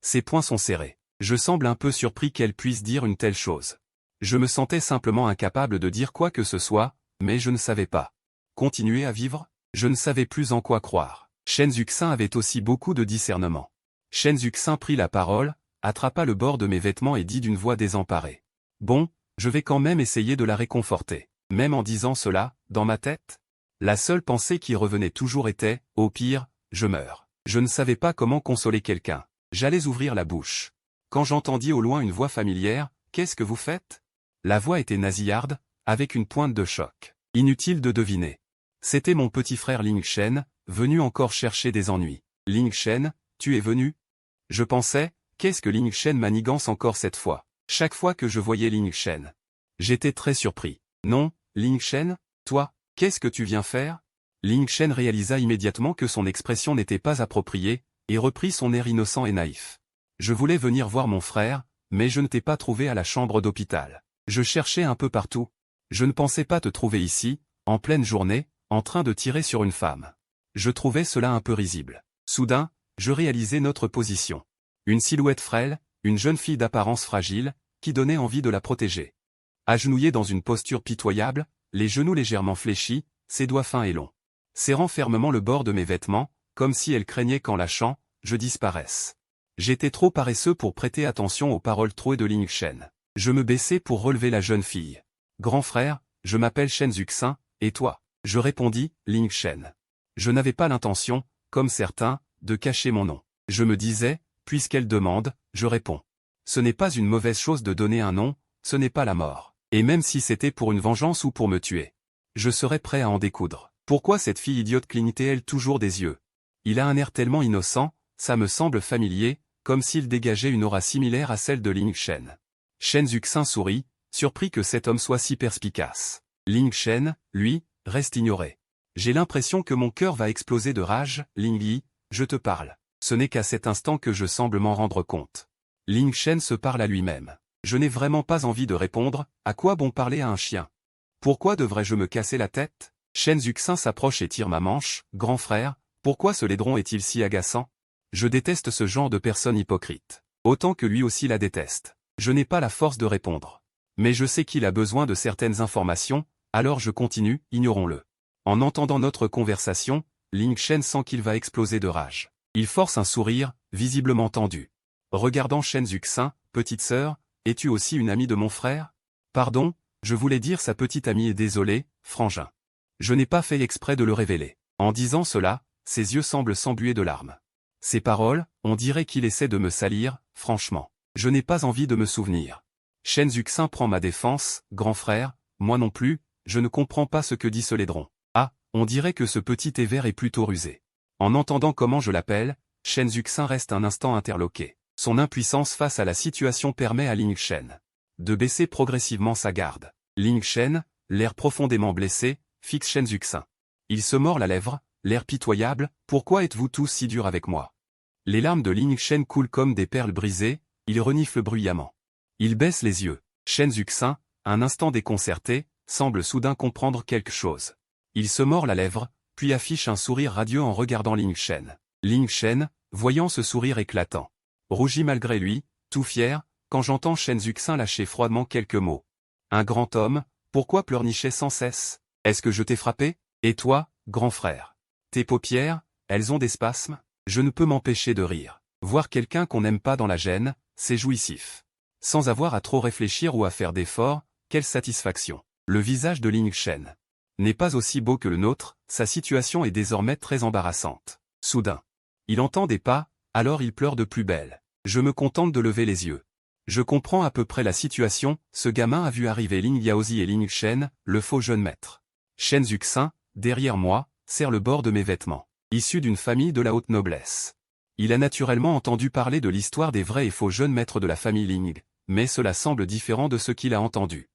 Ses poings sont serrés. Je semble un peu surpris qu'elle puisse dire une telle chose. Je me sentais simplement incapable de dire quoi que ce soit, mais je ne savais pas. Continuer à vivre? Je ne savais plus en quoi croire. Shen Zuxin avait aussi beaucoup de discernement. Shen Zuxin prit la parole, attrapa le bord de mes vêtements et dit d'une voix désemparée. Bon, je vais quand même essayer de la réconforter. Même en disant cela, dans ma tête, la seule pensée qui revenait toujours était, au pire, je meurs. Je ne savais pas comment consoler quelqu'un. J'allais ouvrir la bouche. Quand j'entendis au loin une voix familière, « Qu'est-ce que vous faites ?» La voix était nasillarde, avec une pointe de choc. Inutile de deviner. C'était mon petit frère Ling Shen, venu encore chercher des ennuis. Ling Shen, tu es venu? Je pensais, qu'est-ce que Ling Shen manigance encore cette fois? Chaque fois que je voyais Ling Shen, j'étais très surpris. Non, Ling Shen, toi, qu'est-ce que tu viens faire? Ling Shen réalisa immédiatement que son expression n'était pas appropriée, et reprit son air innocent et naïf. Je voulais venir voir mon frère, mais je ne t'ai pas trouvé à la chambre d'hôpital. Je cherchais un peu partout. Je ne pensais pas te trouver ici, en pleine journée, en train de tirer sur une femme. Je trouvais cela un peu risible. Soudain, je réalisais notre position. Une silhouette frêle, une jeune fille d'apparence fragile, qui donnait envie de la protéger. Agenouillée dans une posture pitoyable, les genoux légèrement fléchis, ses doigts fins et longs. Serrant fermement le bord de mes vêtements, comme si elle craignait qu'en lâchant, je disparaisse. J'étais trop paresseux pour prêter attention aux paroles trouées de Ling Shen. Je me baissai pour relever la jeune fille. Grand frère, je m'appelle Shen Zuxin, et toi? Je répondis, Ling Shen. Je n'avais pas l'intention, comme certains, de cacher mon nom. Je me disais, puisqu'elle demande, je réponds. Ce n'est pas une mauvaise chose de donner un nom, ce n'est pas la mort. Et même si c'était pour une vengeance ou pour me tuer, je serais prêt à en découdre. Pourquoi cette fille idiote clignotait-elle toujours des yeux? Il a un air tellement innocent, ça me semble familier, comme s'il dégageait une aura similaire à celle de Ling Shen. Shen Zuxin sourit, surpris que cet homme soit si perspicace. Ling Shen, lui, reste ignoré. J'ai l'impression que mon cœur va exploser de rage. Ling Yi, je te parle. Ce n'est qu'à cet instant que je semble m'en rendre compte. Ling Shen se parle à lui-même. Je n'ai vraiment pas envie de répondre, à quoi bon parler à un chien? Pourquoi devrais-je me casser la tête? Shen Zuxin s'approche et tire ma manche. Grand frère, pourquoi ce laidron est-il si agaçant? Je déteste ce genre de personne hypocrite. Autant que lui aussi la déteste. Je n'ai pas la force de répondre. Mais je sais qu'il a besoin de certaines informations, alors je continue, ignorons-le. En entendant notre conversation, Ling Shen sent qu'il va exploser de rage. Il force un sourire, visiblement tendu. Regardant Shen Zuxin, petite sœur, es-tu aussi une amie de mon frère? Pardon, je voulais dire sa petite amie et désolé, frangin. Je n'ai pas fait exprès de le révéler. En disant cela, ses yeux semblent s'embuer de larmes. Ces paroles, on dirait qu'il essaie de me salir, franchement. Je n'ai pas envie de me souvenir. Shen Zuxin prend ma défense, grand frère, moi non plus, je ne comprends pas ce que dit ce laidron. Ah, on dirait que ce petit évert est plutôt rusé. En entendant comment je l'appelle, Shen Zuxin reste un instant interloqué. Son impuissance face à la situation permet à Ling Shen de baisser progressivement sa garde. Ling Shen, l'air profondément blessé, fixe Shen Zuxin. Il se mord la lèvre, l'air pitoyable, pourquoi êtes-vous tous si durs avec moi? Les larmes de Ling Shen coulent comme des perles brisées, il renifle bruyamment. Il baisse les yeux. Shen Zuxin, un instant déconcerté, semble soudain comprendre quelque chose. Il se mord la lèvre, puis affiche un sourire radieux en regardant Ling Shen. Ling Shen, voyant ce sourire éclatant, rougit malgré lui, tout fier, quand j'entends Shen Zuxin lâcher froidement quelques mots. Un grand homme, pourquoi pleurnicher sans cesse? Est-ce que je t'ai frappé? Et toi, grand frère? Tes paupières, elles ont des spasmes? Je ne peux m'empêcher de rire. Voir quelqu'un qu'on n'aime pas dans la gêne, c'est jouissif. Sans avoir à trop réfléchir ou à faire d'efforts, quelle satisfaction. Le visage de Ling Shen n'est pas aussi beau que le nôtre, sa situation est désormais très embarrassante. Soudain, il entend des pas, alors il pleure de plus belle. Je me contente de lever les yeux. Je comprends à peu près la situation, ce gamin a vu arriver Ling Yaozi et Ling Shen, le faux jeune maître. Shen Zuxin, derrière moi, serre le bord de mes vêtements. Issu d'une famille de la haute noblesse. Il a naturellement entendu parler de l'histoire des vrais et faux jeunes maîtres de la famille Ling, mais cela semble différent de ce qu'il a entendu.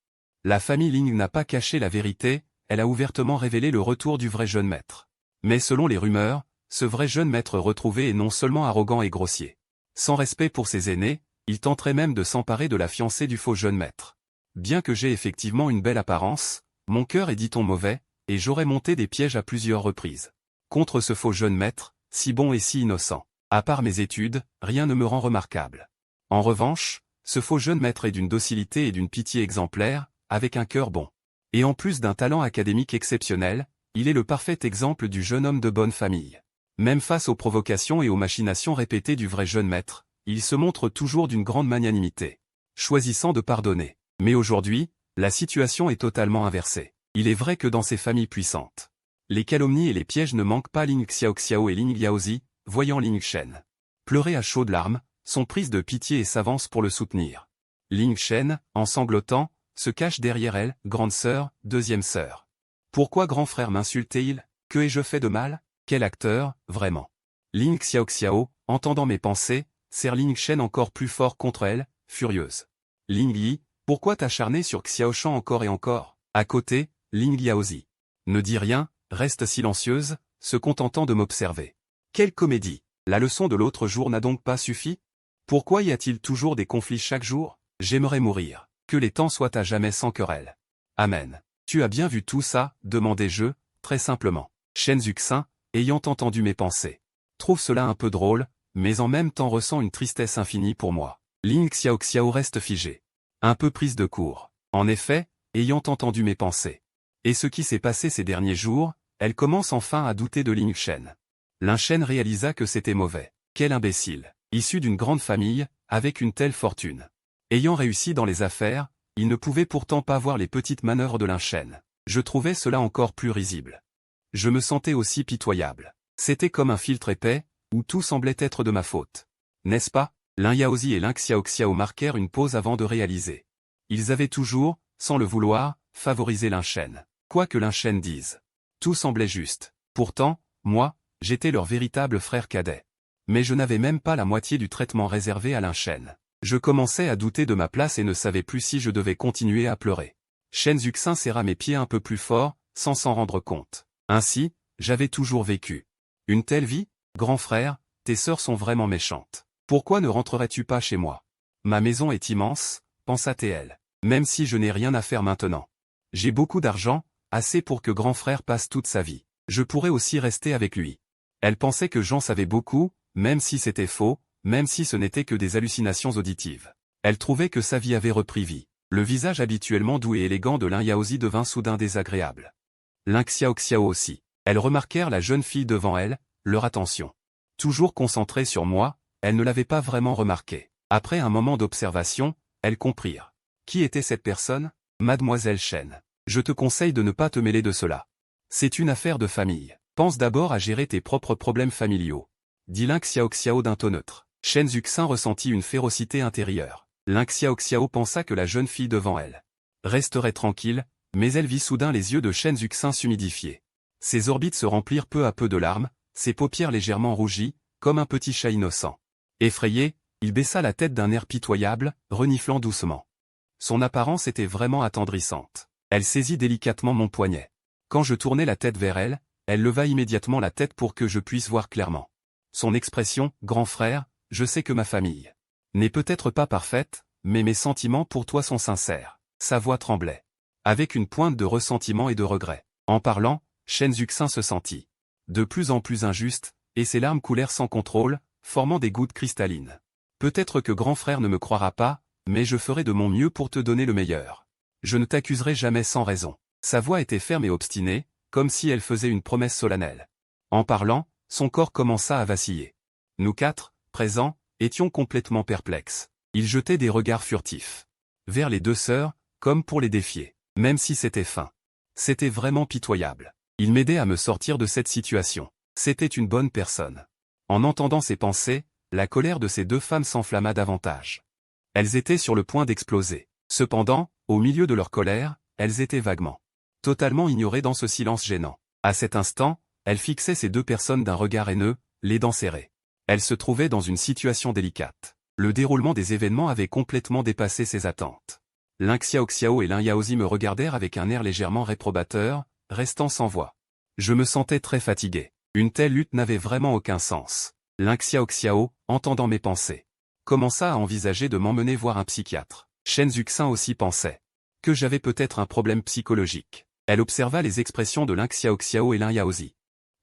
La famille Ling n'a pas caché la vérité, elle a ouvertement révélé le retour du vrai jeune maître. Mais selon les rumeurs, ce vrai jeune maître retrouvé est non seulement arrogant et grossier. Sans respect pour ses aînés, il tenterait même de s'emparer de la fiancée du faux jeune maître. Bien que j'ai effectivement une belle apparence, mon cœur est dit-on mauvais, et j'aurais monté des pièges à plusieurs reprises. Contre ce faux jeune maître, si bon et si innocent. À part mes études, rien ne me rend remarquable. En revanche, ce faux jeune maître est d'une docilité et d'une pitié exemplaires, avec un cœur bon. Et en plus d'un talent académique exceptionnel, il est le parfait exemple du jeune homme de bonne famille. Même face aux provocations et aux machinations répétées du vrai jeune maître, il se montre toujours d'une grande magnanimité, choisissant de pardonner. Mais aujourd'hui, la situation est totalement inversée. Il est vrai que dans ces familles puissantes, les calomnies et les pièges ne manquent pas. Ling Xiaoxiao et Ling Yaozi, voyant Ling Shen pleurer à chaudes larmes, sont prises de pitié et s'avancent pour le soutenir. Ling Shen, en sanglotant, se cache derrière elle, grande sœur, deuxième sœur. Pourquoi grand frère m'insultait-il? Que ai-je fait de mal? Quel acteur, vraiment? Ling Xiaoxiao, entendant mes pensées, serre Ling Shen encore plus fort contre elle, furieuse. Ling Yi, pourquoi t'acharner sur Xiaoshan encore et encore? À côté, Ling Yaozi. Ne dis rien, reste silencieuse, se contentant de m'observer. Quelle comédie! La leçon de l'autre jour n'a donc pas suffi? Pourquoi y a-t-il toujours des conflits chaque jour? J'aimerais mourir. Que les temps soient à jamais sans querelle. Amen. Tu as bien vu tout ça? Demandai-je, très simplement. Shen Zuxin, ayant entendu mes pensées, trouve cela un peu drôle, mais en même temps ressent une tristesse infinie pour moi. Ling Xiaoxiao reste figée. Un peu prise de court. En effet, ayant entendu mes pensées. Et ce qui s'est passé ces derniers jours, elle commence enfin à douter de Ling Shen. Ling Shen réalisa que c'était mauvais. Quel imbécile. Issu d'une grande famille, avec une telle fortune. Ayant réussi dans les affaires, il ne pouvait pourtant pas voir les petites manœuvres de Ling Shen. Je trouvais cela encore plus risible. Je me sentais aussi pitoyable. C'était comme un filtre épais, où tout semblait être de ma faute. N'est-ce pas? Ling Yaozi et Ling Xiaoxiao marquèrent une pause avant de réaliser. Ils avaient toujours, sans le vouloir, favorisé Ling Shen. Quoi que Ling Shen dise. Tout semblait juste. Pourtant, moi, j'étais leur véritable frère cadet. Mais je n'avais même pas la moitié du traitement réservé à Ling Shen. Je commençais à douter de ma place et ne savais plus si je devais continuer à pleurer. Shen Zuxin serra mes pieds un peu plus fort, sans s'en rendre compte. Ainsi, j'avais toujours vécu. Une telle vie? Grand frère, tes sœurs sont vraiment méchantes. Pourquoi ne rentrerais-tu pas chez moi? Ma maison est immense, pensa TL. Même si je n'ai rien à faire maintenant. J'ai beaucoup d'argent, assez pour que grand frère passe toute sa vie. Je pourrais aussi rester avec lui. Elle pensait que j'en savais beaucoup, même si c'était faux, même si ce n'était que des hallucinations auditives. Elle trouvait que sa vie avait repris vie. Le visage habituellement doux et élégant de Ling Yaozi devint soudain désagréable. Ling Xiaoxiao aussi. Elles remarquèrent la jeune fille devant elles, leur attention. Toujours concentrée sur moi, elles ne l'avaient pas vraiment remarqué. Après un moment d'observation, elles comprirent. Qui était cette personne? Mademoiselle Shen. Je te conseille de ne pas te mêler de cela. C'est une affaire de famille. Pense d'abord à gérer tes propres problèmes familiaux. Dit Ling Xiaoxiao d'un ton neutre. Shen Zuxin ressentit une férocité intérieure. Ling Xiaoxiao pensa que la jeune fille devant elle resterait tranquille, mais elle vit soudain les yeux de Shen Zuxin s'humidifier. Ses orbites se remplirent peu à peu de larmes, ses paupières légèrement rougies, comme un petit chat innocent. Effrayé, il baissa la tête d'un air pitoyable, reniflant doucement. Son apparence était vraiment attendrissante. Elle saisit délicatement mon poignet. Quand je tournai la tête vers elle, elle leva immédiatement la tête pour que je puisse voir clairement. Son expression, grand frère, je sais que ma famille n'est peut-être pas parfaite, mais mes sentiments pour toi sont sincères. Sa voix tremblait. Avec une pointe de ressentiment et de regret. En parlant, Shen Zuxin se sentit de plus en plus injuste, et ses larmes coulèrent sans contrôle, formant des gouttes cristallines. Peut-être que grand frère ne me croira pas, mais je ferai de mon mieux pour te donner le meilleur. Je ne t'accuserai jamais sans raison. Sa voix était ferme et obstinée, comme si elle faisait une promesse solennelle. En parlant, son corps commença à vaciller. Nous quatre, présents, étions complètement perplexes. Il jetait des regards furtifs vers les deux sœurs, comme pour les défier, même si c'était fin. C'était vraiment pitoyable. Il m'aidait à me sortir de cette situation. C'était une bonne personne. En entendant ses pensées, la colère de ces deux femmes s'enflamma davantage. Elles étaient sur le point d'exploser. Cependant, au milieu de leur colère, elles étaient vaguement, totalement ignorées dans ce silence gênant. À cet instant, elles fixaient ces deux personnes d'un regard haineux, les dents serrées. Elles se trouvaient dans une situation délicate. Le déroulement des événements avait complètement dépassé ses attentes. Ling Xiaoxiao et Ling Yaozi me regardèrent avec un air légèrement réprobateur, restant sans voix. Je me sentais très fatigué. Une telle lutte n'avait vraiment aucun sens. Ling Xiaoxiao, entendant mes pensées, commença à envisager de m'emmener voir un psychiatre. Shen Zuxin aussi pensait que j'avais peut-être un problème psychologique. Elle observa les expressions de Ling Xiaoxiao et Ling Yaozi.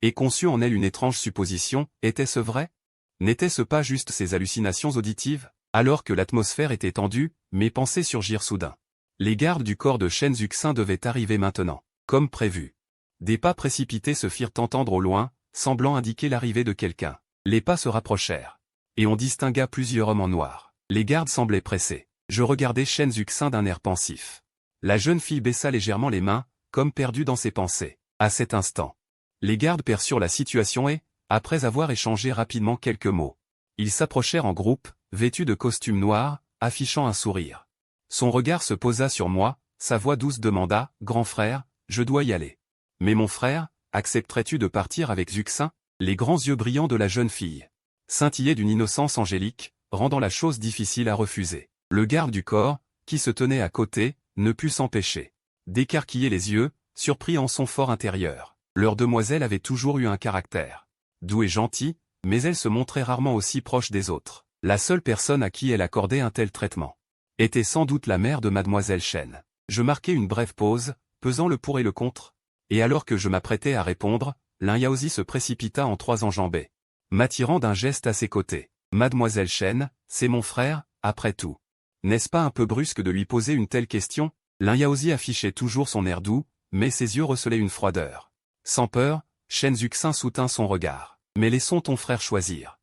Et conçut en elle une étrange supposition, était-ce vrai? N'était-ce pas juste ces hallucinations auditives? Alors que l'atmosphère était tendue, mes pensées surgirent soudain. Les gardes du corps de Shen Zuxin devaient arriver maintenant, comme prévu. Des pas précipités se firent entendre au loin, semblant indiquer l'arrivée de quelqu'un. Les pas se rapprochèrent. Et on distingua plusieurs hommes en noir. Les gardes semblaient pressés. Je regardais Shen Zuxin d'un air pensif. La jeune fille baissa légèrement les mains, comme perdue dans ses pensées. À cet instant, les gardes perçurent la situation et, après avoir échangé rapidement quelques mots, ils s'approchèrent en groupe, vêtus de costumes noirs, affichant un sourire. Son regard se posa sur moi, sa voix douce demanda « Grand frère, je dois y aller. Mais mon frère, accepterais-tu de partir avec Zuxin? Les grands yeux brillants de la jeune fille scintillaient d'une innocence angélique, rendant la chose difficile à refuser. Le garde du corps, qui se tenait à côté, ne put s'empêcher d'écarquiller les yeux, surpris en son fort intérieur. Leur demoiselle avait toujours eu un caractère doux et gentil, mais elle se montrait rarement aussi proche des autres. La seule personne à qui elle accordait un tel traitement était sans doute la mère de mademoiselle Chen. Je marquai une brève pause, pesant le pour et le contre, et alors que je m'apprêtais à répondre, Lin Yaozi se précipita en trois enjambées, m'attirant d'un geste à ses côtés. Mademoiselle Chen, c'est mon frère, après tout. N'est-ce pas un peu brusque de lui poser une telle question? Lin Yaozi affichait toujours son air doux, mais ses yeux recelaient une froideur. Sans peur, Chen Zuxin soutint son regard. Mais laissons ton frère choisir.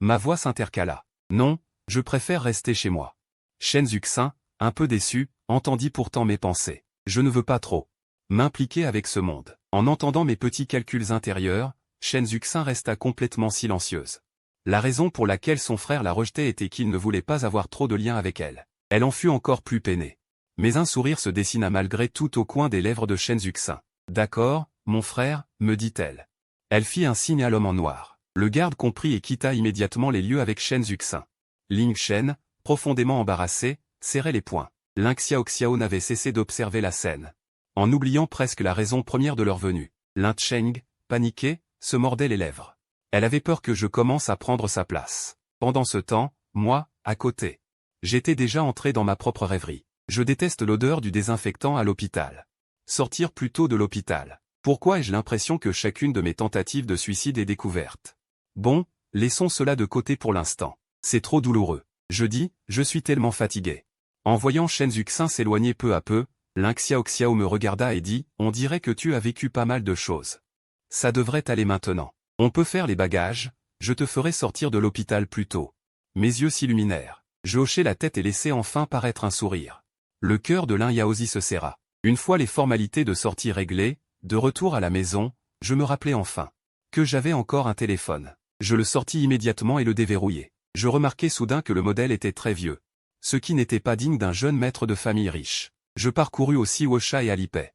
Ma voix s'intercala. Non, je préfère rester chez moi. Chen Zuxin, un peu déçu, entendit pourtant mes pensées. Je ne veux pas trop m'impliquer avec ce monde. En entendant mes petits calculs intérieurs, Chen Zuxin resta complètement silencieuse. La raison pour laquelle son frère la rejetait était qu'il ne voulait pas avoir trop de lien avec elle. Elle en fut encore plus peinée. Mais un sourire se dessina malgré tout au coin des lèvres de Chen Zuxin. D'accord, mon frère, me dit-elle. Elle fit un signe à l'homme en noir. Le garde comprit et quitta immédiatement les lieux avec Chen Zuxin. Ling Shen, profondément embarrassé, serrait les poings. Ling Xiaoxiao n'avait cessé d'observer la scène, en oubliant presque la raison première de leur venue. Lin Cheng, paniqué, se mordait les lèvres. Elle avait peur que je commence à prendre sa place. Pendant ce temps, moi, à côté, j'étais déjà entré dans ma propre rêverie. Je déteste l'odeur du désinfectant à l'hôpital. Sortir plus tôt de l'hôpital. Pourquoi ai-je l'impression que chacune de mes tentatives de suicide est découverte? Bon, laissons cela de côté pour l'instant. C'est trop douloureux. Je dis, je suis tellement fatigué. En voyant Chen Zuxin s'éloigner peu à peu, Lin Xiaoxiao me regarda et dit, on dirait que tu as vécu pas mal de choses. Ça devrait aller maintenant. On peut faire les bagages, je te ferai sortir de l'hôpital plus tôt. Mes yeux s'illuminèrent. Je hochai la tête et laissai enfin paraître un sourire. Le cœur de Lin Yaozi se serra. Une fois les formalités de sortie réglées, de retour à la maison, je me rappelai enfin que j'avais encore un téléphone. Je le sortis immédiatement et le déverrouillai. Je remarquai soudain que le modèle était très vieux, ce qui n'était pas digne d'un jeune maître de famille riche. Je parcourus aussi Wosha et Alipay.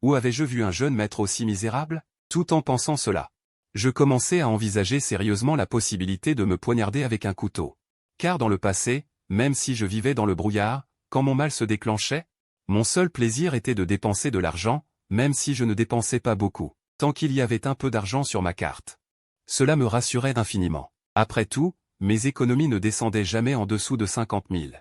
Où avais-je vu un jeune maître aussi misérable? Tout en pensant cela, je commençais à envisager sérieusement la possibilité de me poignarder avec un couteau. Car dans le passé, même si je vivais dans le brouillard, quand mon mal se déclenchait, mon seul plaisir était de dépenser de l'argent, même si je ne dépensais pas beaucoup, tant qu'il y avait un peu d'argent sur ma carte. Cela me rassurait infiniment. Après tout, mes économies ne descendaient jamais en dessous de 50 000.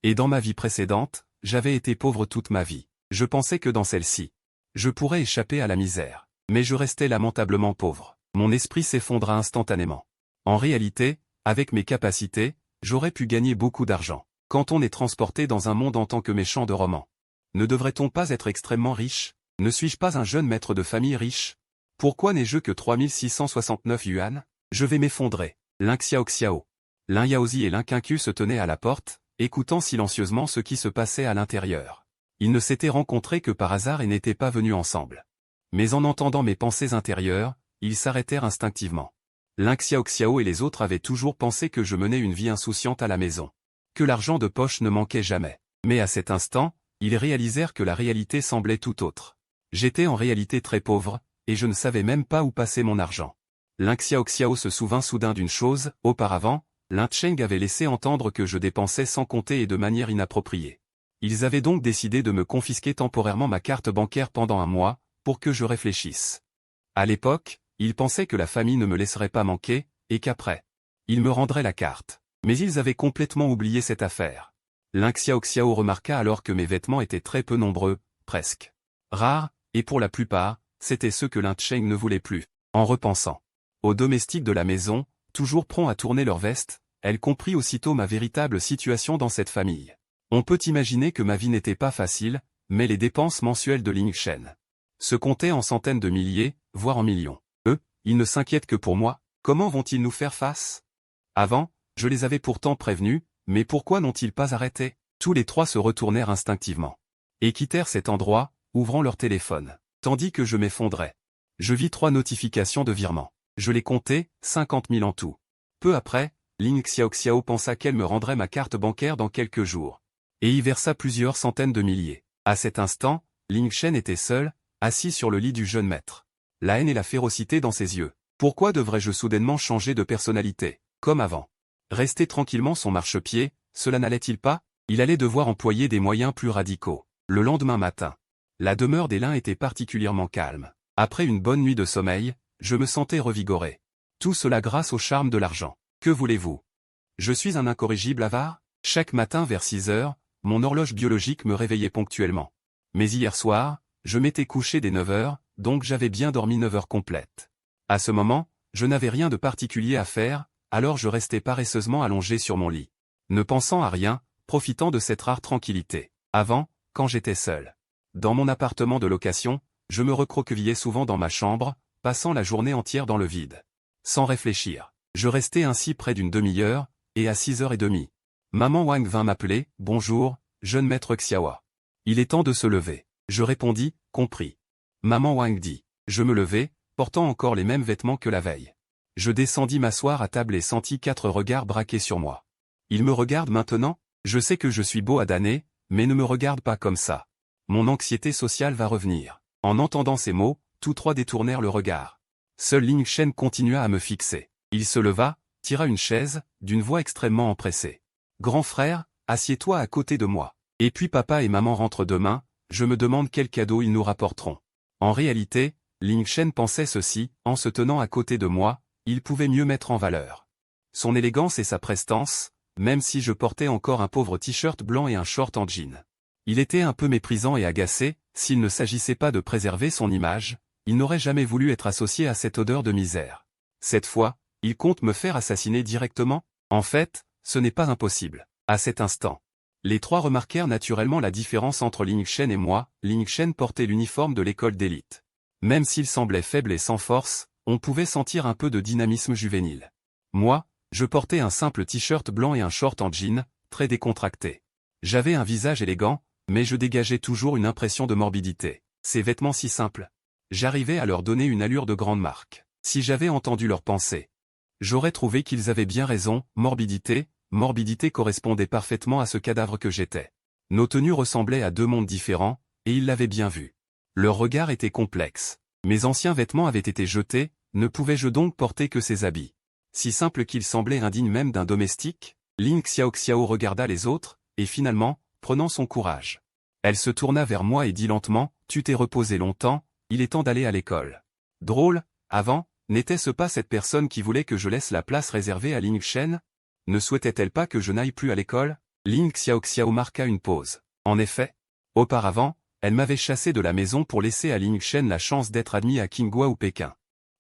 Et dans ma vie précédente, j'avais été pauvre toute ma vie. Je pensais que dans celle-ci, je pourrais échapper à la misère. Mais je restais lamentablement pauvre. Mon esprit s'effondra instantanément. En réalité, avec mes capacités, j'aurais pu gagner beaucoup d'argent. Quand on est transporté dans un monde en tant que méchant de roman, ne devrait-on pas être extrêmement riche? Ne suis-je pas un jeune maître de famille riche? Pourquoi n'ai-je que 3669 yuan? Je vais m'effondrer. Lin Xiaoxiao, Lin Yaozi et Lin Qingqiu se tenaient à la porte, écoutant silencieusement ce qui se passait à l'intérieur. Ils ne s'étaient rencontrés que par hasard et n'étaient pas venus ensemble. Mais en entendant mes pensées intérieures, ils s'arrêtèrent instinctivement. Lin Xiaoxiao et les autres avaient toujours pensé que je menais une vie insouciante à la maison, que l'argent de poche ne manquait jamais. Mais à cet instant, ils réalisèrent que la réalité semblait tout autre. J'étais en réalité très pauvre, et je ne savais même pas où passer mon argent. Lin Xiaoxiao se souvint soudain d'une chose, auparavant, Lin Cheng avait laissé entendre que je dépensais sans compter et de manière inappropriée. Ils avaient donc décidé de me confisquer temporairement ma carte bancaire pendant un mois, pour que je réfléchisse. À l'époque, ils pensaient que la famille ne me laisserait pas manquer, et qu'après, ils me rendraient la carte. Mais ils avaient complètement oublié cette affaire. Lin Xiaoxiao remarqua alors que mes vêtements étaient très peu nombreux, presque rares, et pour la plupart, c'était ceux que Lin Cheng ne voulait plus. En repensant aux domestiques de la maison, toujours prompts à tourner leur veste, elle comprit aussitôt ma véritable situation dans cette famille. On peut imaginer que ma vie n'était pas facile, mais les dépenses mensuelles de Ling Shen se comptaient en centaines de milliers, voire en millions. Eux, ils ne s'inquiètent que pour moi, comment vont-ils nous faire face? Avant, je les avais pourtant prévenus, mais pourquoi n'ont-ils pas arrêté? Tous les trois se retournèrent instinctivement et quittèrent cet endroit, ouvrant leur téléphone, tandis que je m'effondrais. Je vis 3 notifications de virement. Je les comptais, 50 000 en tout. Peu après, Lin Xiaoxiao pensa qu'elle me rendrait ma carte bancaire dans quelques jours. et y versa plusieurs centaines de milliers. À cet instant, Ling Shen était seul, assis sur le lit du jeune maître. La haine et la férocité dans ses yeux. Pourquoi devrais-je soudainement changer de personnalité, comme avant? Rester tranquillement son marchepied, cela n'allait-il pas? Il allait devoir employer des moyens plus radicaux. Le lendemain matin, la demeure des Lin était particulièrement calme. Après une bonne nuit de sommeil, je me sentais revigoré. Tout cela grâce au charme de l'argent. Que voulez-vous? Je suis un incorrigible avare? Chaque matin vers 6 heures, mon horloge biologique me réveillait ponctuellement. Mais hier soir, je m'étais couché dès 9 heures, donc j'avais bien dormi 9 heures complètes. À ce moment, je n'avais rien de particulier à faire, alors je restais paresseusement allongé sur mon lit. Ne pensant à rien, profitant de cette rare tranquillité. Avant, quand j'étais seul. Dans mon appartement de location, je me recroquevillais souvent dans ma chambre, passant la journée entière dans le vide. Sans réfléchir. Je restais ainsi près d'une demi-heure, et à 6h30. Maman Wang vint m'appeler, « Bonjour, jeune maître Xiaoa. Il est temps de se lever. » Je répondis, « Compris. » Maman Wang dit. Je me levai, portant encore les mêmes vêtements que la veille. Je descendis m'asseoir à table et sentis 4 regards braqués sur moi. Ils me regardent maintenant? Je sais que je suis beau à damner, mais ne me regarde pas comme ça. Mon anxiété sociale va revenir. En entendant ces mots, tous 3 détournèrent le regard. Seul Ling Shen continua à me fixer. Il se leva, tira une chaise, d'une voix extrêmement empressée. « Grand frère, assieds-toi à côté de moi. Et puis papa et maman rentrent demain, je me demande quel cadeau ils nous rapporteront. » En réalité, Ling Shen pensait ceci, en se tenant à côté de moi, il pouvait mieux mettre en valeur son élégance et sa prestance, même si je portais encore un pauvre t-shirt blanc et un short en jean. Il était un peu méprisant et agacé, s'il ne s'agissait pas de préserver son image, il n'aurait jamais voulu être associé à cette odeur de misère. Cette fois, il compte me faire assassiner directement? En fait, ce n'est pas impossible. À cet instant, les 3 remarquèrent naturellement la différence entre Ling Shen et moi. Ling Shen portait l'uniforme de l'école d'élite. Même s'il semblait faible et sans force, on pouvait sentir un peu de dynamisme juvénile. Moi, je portais un simple t-shirt blanc et un short en jean, très décontracté. J'avais un visage élégant, mais je dégageais toujours une impression de morbidité. Ces vêtements si simples. J'arrivais à leur donner une allure de grande marque. Si j'avais entendu leurs pensées, j'aurais trouvé qu'ils avaient bien raison, morbidité correspondait parfaitement à ce cadavre que j'étais. Nos tenues ressemblaient à 2 mondes différents, et ils l'avaient bien vu. Leur regard était complexe. Mes anciens vêtements avaient été jetés, ne pouvais-je donc porter que ces habits? Si simple qu'ils semblaient indignes même d'un domestique? Ling Xiao regarda les autres, et finalement, prenant son courage. Elle se tourna vers moi et dit lentement, « Tu t'es reposé longtemps, il est temps d'aller à l'école. » Drôle, avant, n'était-ce pas cette personne qui voulait que je laisse la place réservée à Ling Shen? Ne souhaitait-elle pas que je n'aille plus à l'école? Ling Xiao marqua une pause. En effet, auparavant, elle m'avait chassé de la maison pour laisser à Ling Shen la chance d'être admis à Qinghua ou Pékin.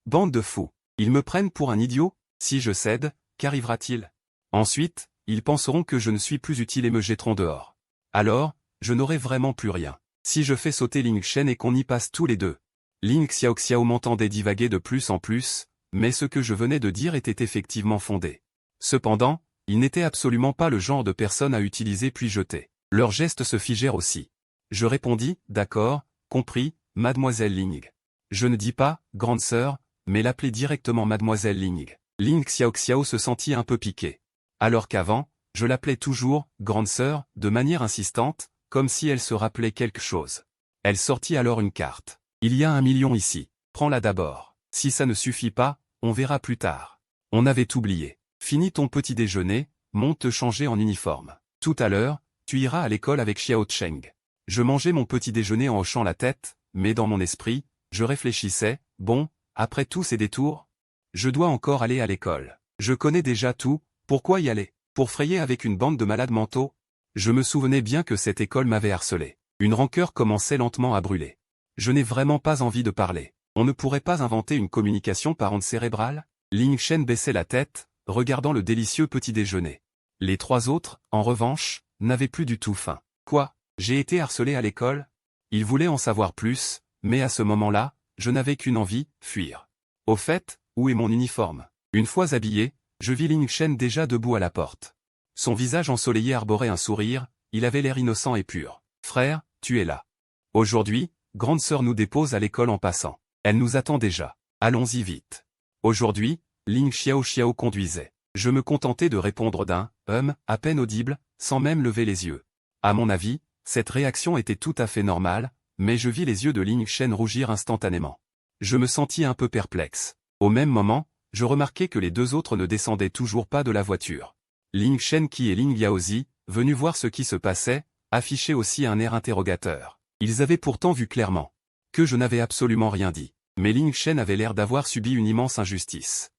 Bande de fous. Ils me prennent pour un idiot? Si je cède, qu'arrivera-t-il? Ensuite, ils penseront que je ne suis plus utile et me jetteront dehors. Alors, je n'aurai vraiment plus rien. Si je fais sauter Ling Shen et qu'on y passe tous les deux. Ling Xiao m'entendait divaguer de plus en plus, mais ce que je venais de dire était effectivement fondé. Cependant, il n'était absolument pas le genre de personne à utiliser puis jeter. Leurs gestes se figèrent aussi. Je répondis, d'accord, compris, mademoiselle Ling. Je ne dis pas, grande sœur, mais l'appelais directement mademoiselle Ling. Ling Xiao se sentit un peu piqué. Alors qu'avant, je l'appelais toujours, grande sœur, de manière insistante, comme si elle se rappelait quelque chose. Elle sortit alors une carte. Il y a 1 million ici, prends-la d'abord. Si ça ne suffit pas, on verra plus tard. On avait oublié. Finis ton petit déjeuner, monte te changer en uniforme. Tout à l'heure, tu iras à l'école avec Xiao Cheng. Je mangeais mon petit déjeuner en hochant la tête, mais dans mon esprit, je réfléchissais, bon, après tous ces détours, je dois encore aller à l'école. Je connais déjà tout, pourquoi y aller? Pour frayer avec une bande de malades mentaux? Je me souvenais bien que cette école m'avait harcelé. Une rancœur commençait lentement à brûler. Je n'ai vraiment pas envie de parler. On ne pourrait pas inventer une communication par onde cérébrale? Ling Shen baissait la tête, regardant le délicieux petit déjeuner. Les 3 autres, en revanche, n'avaient plus du tout faim. Quoi? J'ai été harcelé à l'école? Ils voulaient en savoir plus, mais à ce moment-là, je n'avais qu'une envie, fuir. Au fait, où est mon uniforme? Une fois habillé, je vis Ling Shen déjà debout à la porte. Son visage ensoleillé arborait un sourire, il avait l'air innocent et pur. Frère, tu es là. Aujourd'hui, grande sœur nous dépose à l'école en passant. Elle nous attend déjà. Allons-y vite. Aujourd'hui, Ling Xiao conduisait. Je me contentais de répondre d'un « à peine audible, sans même lever les yeux. À mon avis, cette réaction était tout à fait normale, mais je vis les yeux de Ling Shen rougir instantanément. Je me sentis un peu perplexe. Au même moment, je remarquai que les deux autres ne descendaient toujours pas de la voiture. Ling Shenqi et Ling Yaozi, venus voir ce qui se passait, affichaient aussi un air interrogateur. Ils avaient pourtant vu clairement que je n'avais absolument rien dit. Mais Ling Shen avait l'air d'avoir subi une immense injustice.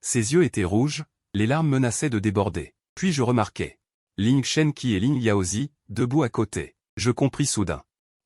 Ses yeux étaient rouges, les larmes menaçaient de déborder. Puis je remarquai Ling Shenqi et Ling Yaozi, debout à côté. Je compris soudain.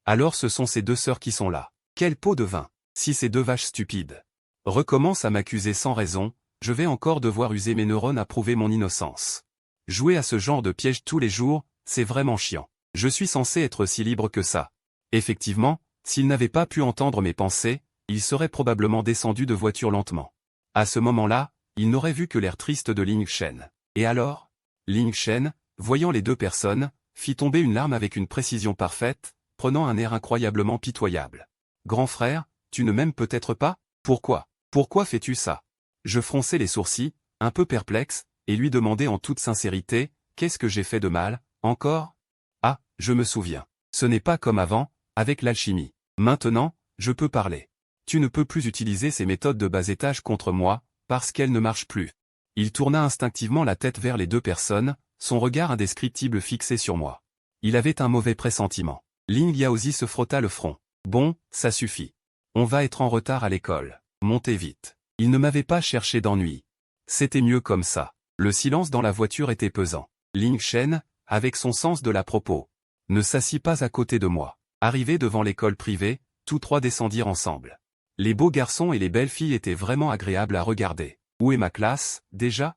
Alors ce sont ces deux sœurs qui sont là. Quelle peau de vin, si ces deux vaches stupides recommencent à m'accuser sans raison, je vais encore devoir user mes neurones à prouver mon innocence. Jouer à ce genre de piège tous les jours, c'est vraiment chiant. Je suis censé être si libre que ça. Effectivement, s'il n'avait pas pu entendre mes pensées, il serait probablement descendu de voiture lentement. À ce moment-là, il n'aurait vu que l'air triste de Ling Shen. Et alors? Ling Shen, voyant les deux personnes, fit tomber une larme avec une précision parfaite, prenant un air incroyablement pitoyable. « Grand frère, tu ne m'aimes peut-être pas? Pourquoi? Pourquoi fais-tu ça ?» Je fronçai les sourcils, un peu perplexe, et lui demandai en toute sincérité, « Qu'est-ce que j'ai fait de mal, encore? » Ah, je me souviens. Ce n'est pas comme avant, avec l'alchimie. Maintenant, je peux parler. Tu ne peux plus utiliser ces méthodes de bas étage contre moi, parce qu'elles ne marchent plus. Il tourna instinctivement la tête vers les deux personnes, son regard indescriptible fixé sur moi. Il avait un mauvais pressentiment. Ling Yaozi se frotta le front. Bon, ça suffit. On va être en retard à l'école. Montez vite. Il ne m'avait pas cherché d'ennui. C'était mieux comme ça. Le silence dans la voiture était pesant. Ling Shen, avec son sens de l'à propos, ne s'assit pas à côté de moi. Arrivés devant l'école privée, tous trois descendirent ensemble. Les beaux garçons et les belles filles étaient vraiment agréables à regarder. Où est ma classe, déjà?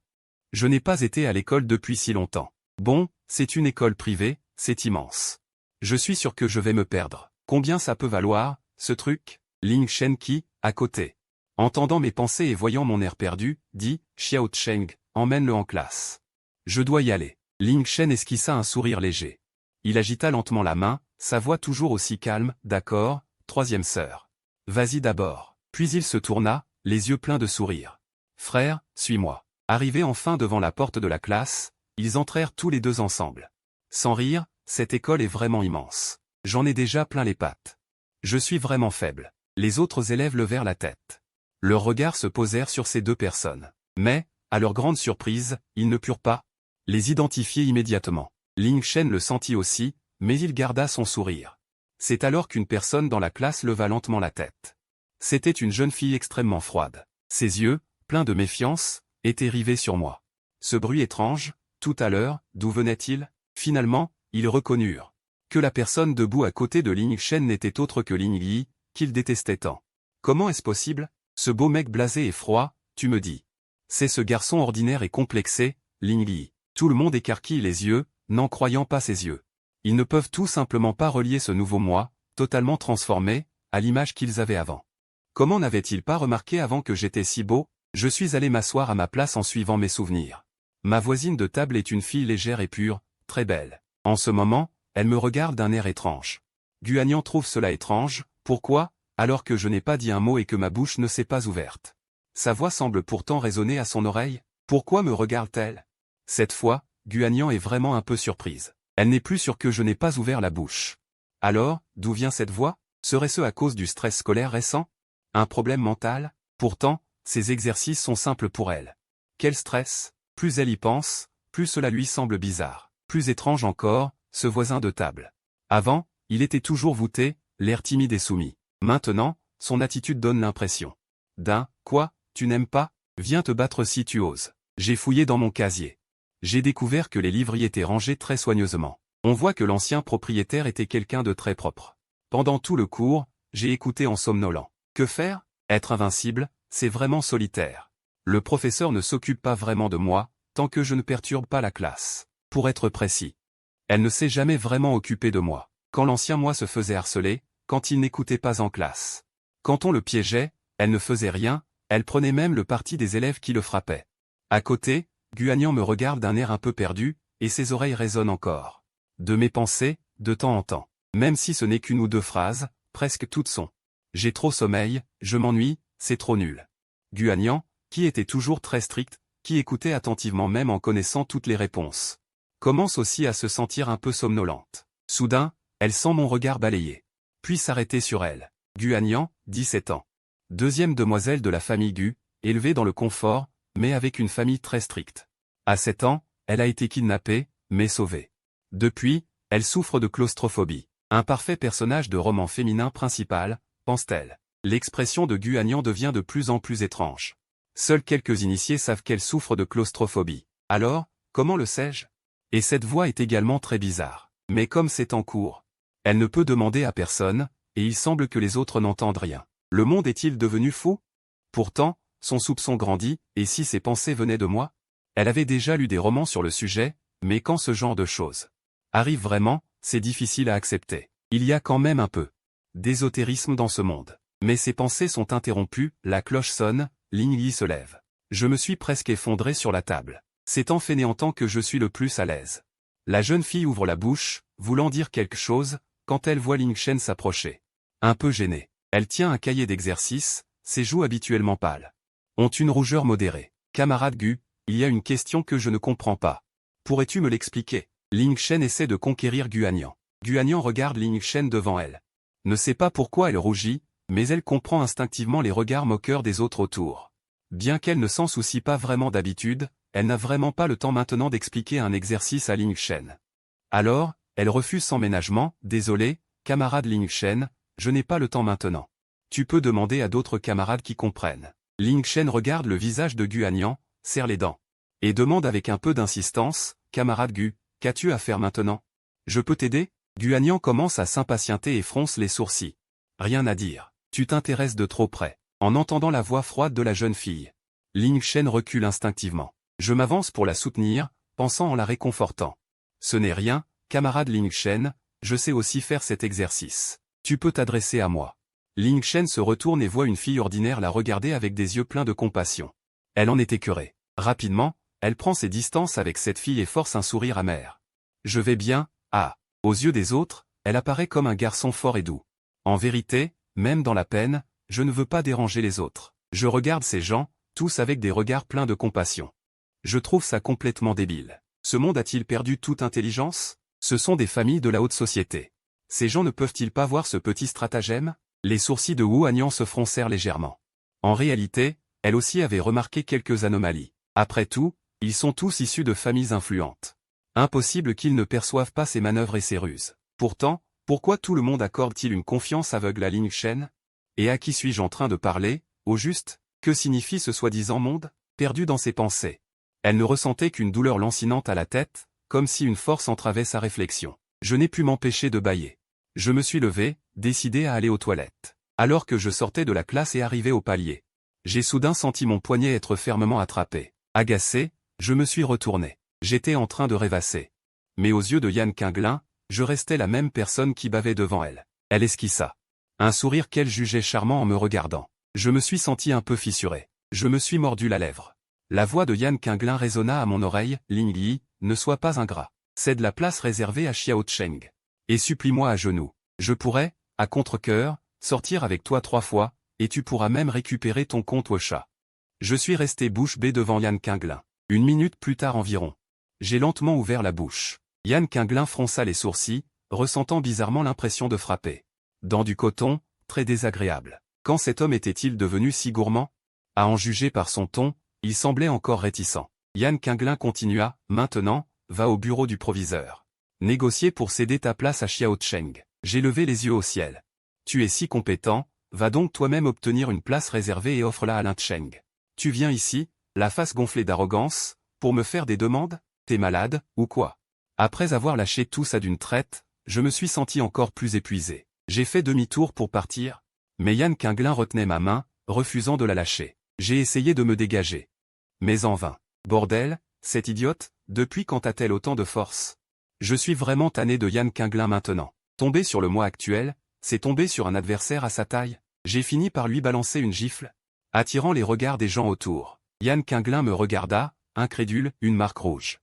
Je n'ai pas été à l'école depuis si longtemps. Bon, c'est une école privée, c'est immense. Je suis sûr que je vais me perdre. Combien ça peut valoir, ce truc? Ling Shenqi, à côté, entendant mes pensées et voyant mon air perdu, dit, Xiao Cheng, emmène-le en classe. Je dois y aller. Ling Shen esquissa un sourire léger. Il agita lentement la main, sa voix toujours aussi calme, d'accord, troisième sœur. Vas-y d'abord. Puis il se tourna, les yeux pleins de sourire. Frère, suis-moi. Arrivés enfin devant la porte de la classe, ils entrèrent tous les deux ensemble. Sans rire, cette école est vraiment immense. J'en ai déjà plein les pattes. Je suis vraiment faible. Les autres élèves levèrent la tête. Leurs regards se posèrent sur ces deux personnes. Mais, à leur grande surprise, ils ne purent pas les identifier immédiatement. Ling Shen le sentit aussi, mais il garda son sourire. C'est alors qu'une personne dans la classe leva lentement la tête. C'était une jeune fille extrêmement froide. Ses yeux, pleins de méfiance, étaient rivés sur moi. Ce bruit étrange, tout à l'heure, d'où venait-il? Finalement, ils reconnurent que la personne debout à côté de Ling Shen n'était autre que Ling Yi, qu'il détestait tant. Comment est-ce possible? Ce beau mec blasé et froid, tu me dis. C'est ce garçon ordinaire et complexé, Ling Yi. Tout le monde écarquille les yeux, n'en croyant pas ses yeux. Ils ne peuvent tout simplement pas relier ce nouveau moi, totalement transformé, à l'image qu'ils avaient avant. Comment n'avaient-ils pas remarqué avant que j'étais si beau? Je suis allé m'asseoir à ma place en suivant mes souvenirs. Ma voisine de table est une fille légère et pure, très belle. En ce moment, elle me regarde d'un air étrange. Guanyan trouve cela étrange, pourquoi, alors que je n'ai pas dit un mot et que ma bouche ne s'est pas ouverte? Sa voix semble pourtant résonner à son oreille. Pourquoi me regarde-t-elle? Cette fois, Guanyan est vraiment un peu surprise. Elle n'est plus sûre que je n'ai pas ouvert la bouche. Alors, d'où vient cette voix? Serait-ce à cause du stress scolaire récent? Un problème mental? Pourtant, ces exercices sont simples pour elle. Quel stress? Plus elle y pense, plus cela lui semble bizarre. Plus étrange encore, ce voisin de table. Avant, il était toujours voûté, l'air timide et soumis. Maintenant, son attitude donne l'impression d'un « Quoi, tu n'aimes pas? Viens te battre si tu oses ». J'ai fouillé dans mon casier. J'ai découvert que les livres y étaient rangés très soigneusement. On voit que l'ancien propriétaire était quelqu'un de très propre. Pendant tout le cours, j'ai écouté en somnolant. Que faire? Être invincible, c'est vraiment solitaire. Le professeur ne s'occupe pas vraiment de moi, tant que je ne perturbe pas la classe. Pour être précis, elle ne s'est jamais vraiment occupée de moi. Quand l'ancien moi se faisait harceler, quand il n'écoutait pas en classe. Quand on le piégeait, elle ne faisait rien, elle prenait même le parti des élèves qui le frappaient. À côté, Guanyan me regarde d'un air un peu perdu, et ses oreilles résonnent encore. De mes pensées, de temps en temps. Même si ce n'est qu'une ou deux phrases, presque toutes sont. J'ai trop sommeil, je m'ennuie, c'est trop nul. Guanyan, qui était toujours très strict, qui écoutait attentivement même en connaissant toutes les réponses, commence aussi à se sentir un peu somnolente. Soudain, elle sent mon regard balayé. Puis s'arrêter sur elle. Gu Anyan, 17 ans. Deuxième demoiselle de la famille Gu, élevée dans le confort, mais avec une famille très stricte. À 7 ans, elle a été kidnappée, mais sauvée. Depuis, elle souffre de claustrophobie. Un parfait personnage de roman féminin principal, pense-t-elle. L'expression de Gu Anyan devient de plus en plus étrange. Seuls quelques initiés savent qu'elle souffre de claustrophobie. Alors, comment le sais-je? Et cette voix est également très bizarre. Mais comme c'est en cours, elle ne peut demander à personne, et il semble que les autres n'entendent rien. Le monde est-il devenu fou? Pourtant, son soupçon grandit, et si ses pensées venaient de moi? Elle avait déjà lu des romans sur le sujet, mais quand ce genre de choses arrive vraiment, c'est difficile à accepter. Il y a quand même un peu d'ésotérisme dans ce monde. Mais ses pensées sont interrompues, la cloche sonne, Ling Yi se lève. Je me suis presque effondré sur la table. C'est en fainéantant que je suis le plus à l'aise. La jeune fille ouvre la bouche, voulant dire quelque chose, quand elle voit Ling Shen s'approcher. Un peu gênée. Elle tient un cahier d'exercice, ses joues habituellement pâles ont une rougeur modérée. Camarade Gu, il y a une question que je ne comprends pas. Pourrais-tu me l'expliquer? Ling Shen essaie de conquérir Gu Anyan. Gu Anyan regarde Ling Shen devant elle. Ne sait pas pourquoi elle rougit, mais elle comprend instinctivement les regards moqueurs des autres autour. Bien qu'elle ne s'en soucie pas vraiment d'habitude, elle n'a vraiment pas le temps maintenant d'expliquer un exercice à Ling Shen. Alors, elle refuse sans ménagement, « Désolé, camarade Ling Shen, je n'ai pas le temps maintenant. Tu peux demander à d'autres camarades qui comprennent. » Ling Shen regarde le visage de Gu Anyan, serre les dents, et demande avec un peu d'insistance, « Camarade Gu, qu'as-tu à faire maintenant? Je peux t'aider ?» Gu Anyan commence à s'impatienter et fronce les sourcils. Rien à dire. Tu t'intéresses de trop près. En entendant la voix froide de la jeune fille, Ling Shen recule instinctivement. Je m'avance pour la soutenir, pensant en la réconfortant. Ce n'est rien, camarade Ling Shen, je sais aussi faire cet exercice. Tu peux t'adresser à moi. Ling Shen se retourne et voit une fille ordinaire la regarder avec des yeux pleins de compassion. Elle en est écœurée. Rapidement, elle prend ses distances avec cette fille et force un sourire amer. Je vais bien, ah. Aux yeux des autres, elle apparaît comme un garçon fort et doux. En vérité, même dans la peine, je ne veux pas déranger les autres. Je regarde ces gens, tous avec des regards pleins de compassion. Je trouve ça complètement débile. Ce monde a-t-il perdu toute intelligence? Ce sont des familles de la haute société. Ces gens ne peuvent-ils pas voir ce petit stratagème? Les sourcils de Wu Anyan se froncèrent légèrement. En réalité, elle aussi avait remarqué quelques anomalies. Après tout, ils sont tous issus de familles influentes. Impossible qu'ils ne perçoivent pas ses manœuvres et ses ruses. Pourtant, pourquoi tout le monde accorde-t-il une confiance aveugle à Ling Shen? Et à qui suis-je en train de parler, au juste? Que signifie ce soi-disant monde? Perdu dans ses pensées. Elle ne ressentait qu'une douleur lancinante à la tête, comme si une force entravait sa réflexion. Je n'ai pu m'empêcher de bâiller. Je me suis levé, décidé à aller aux toilettes. Alors que je sortais de la classe et arrivais au palier, j'ai soudain senti mon poignet être fermement attrapé. Agacé, je me suis retourné. J'étais en train de rêvasser. Mais aux yeux de Yan Qinglin, je restais la même personne qui bavait devant elle. Elle esquissa un sourire qu'elle jugeait charmant en me regardant. Je me suis senti un peu fissuré. Je me suis mordu la lèvre. La voix de Yan Qinglin résonna à mon oreille, « Ling Yi, ne sois pas ingrat. Cède la place réservée à Xiao Cheng. Et supplie-moi à genoux. Je pourrais, à contre-cœur, sortir avec toi 3 fois, et tu pourras même récupérer ton compte au chat. » Je suis resté bouche bée devant Yan Qinglin. 1 minute plus tard environ. J'ai lentement ouvert la bouche. Yan Qinglin fronça les sourcils, ressentant bizarrement l'impression de frapper. Dans du coton, très désagréable. Quand cet homme était-il devenu si gourmand? À en juger par son ton, il semblait encore réticent. Yan Qinglin continua, « Maintenant, va au bureau du proviseur. Négocier pour céder ta place à Xiao Cheng. » J'ai levé les yeux au ciel. « Tu es si compétent, va donc toi-même obtenir une place réservée et offre-la à Lin Cheng. Tu viens ici, la face gonflée d'arrogance, pour me faire des demandes? T'es malade, ou quoi? » Après avoir lâché tout ça d'une traite, je me suis senti encore plus épuisé. J'ai fait demi-tour pour partir, mais Yan Qinglin retenait ma main, refusant de la lâcher. J'ai essayé de me dégager. Mais en vain. Bordel, cette idiote, depuis quand a-t-elle autant de force? Je suis vraiment tanné de Yan Qinglin maintenant. Tomber sur le moi actuel, c'est tomber sur un adversaire à sa taille. J'ai fini par lui balancer une gifle, attirant les regards des gens autour. Yan Qinglin me regarda, incrédule, une marque rouge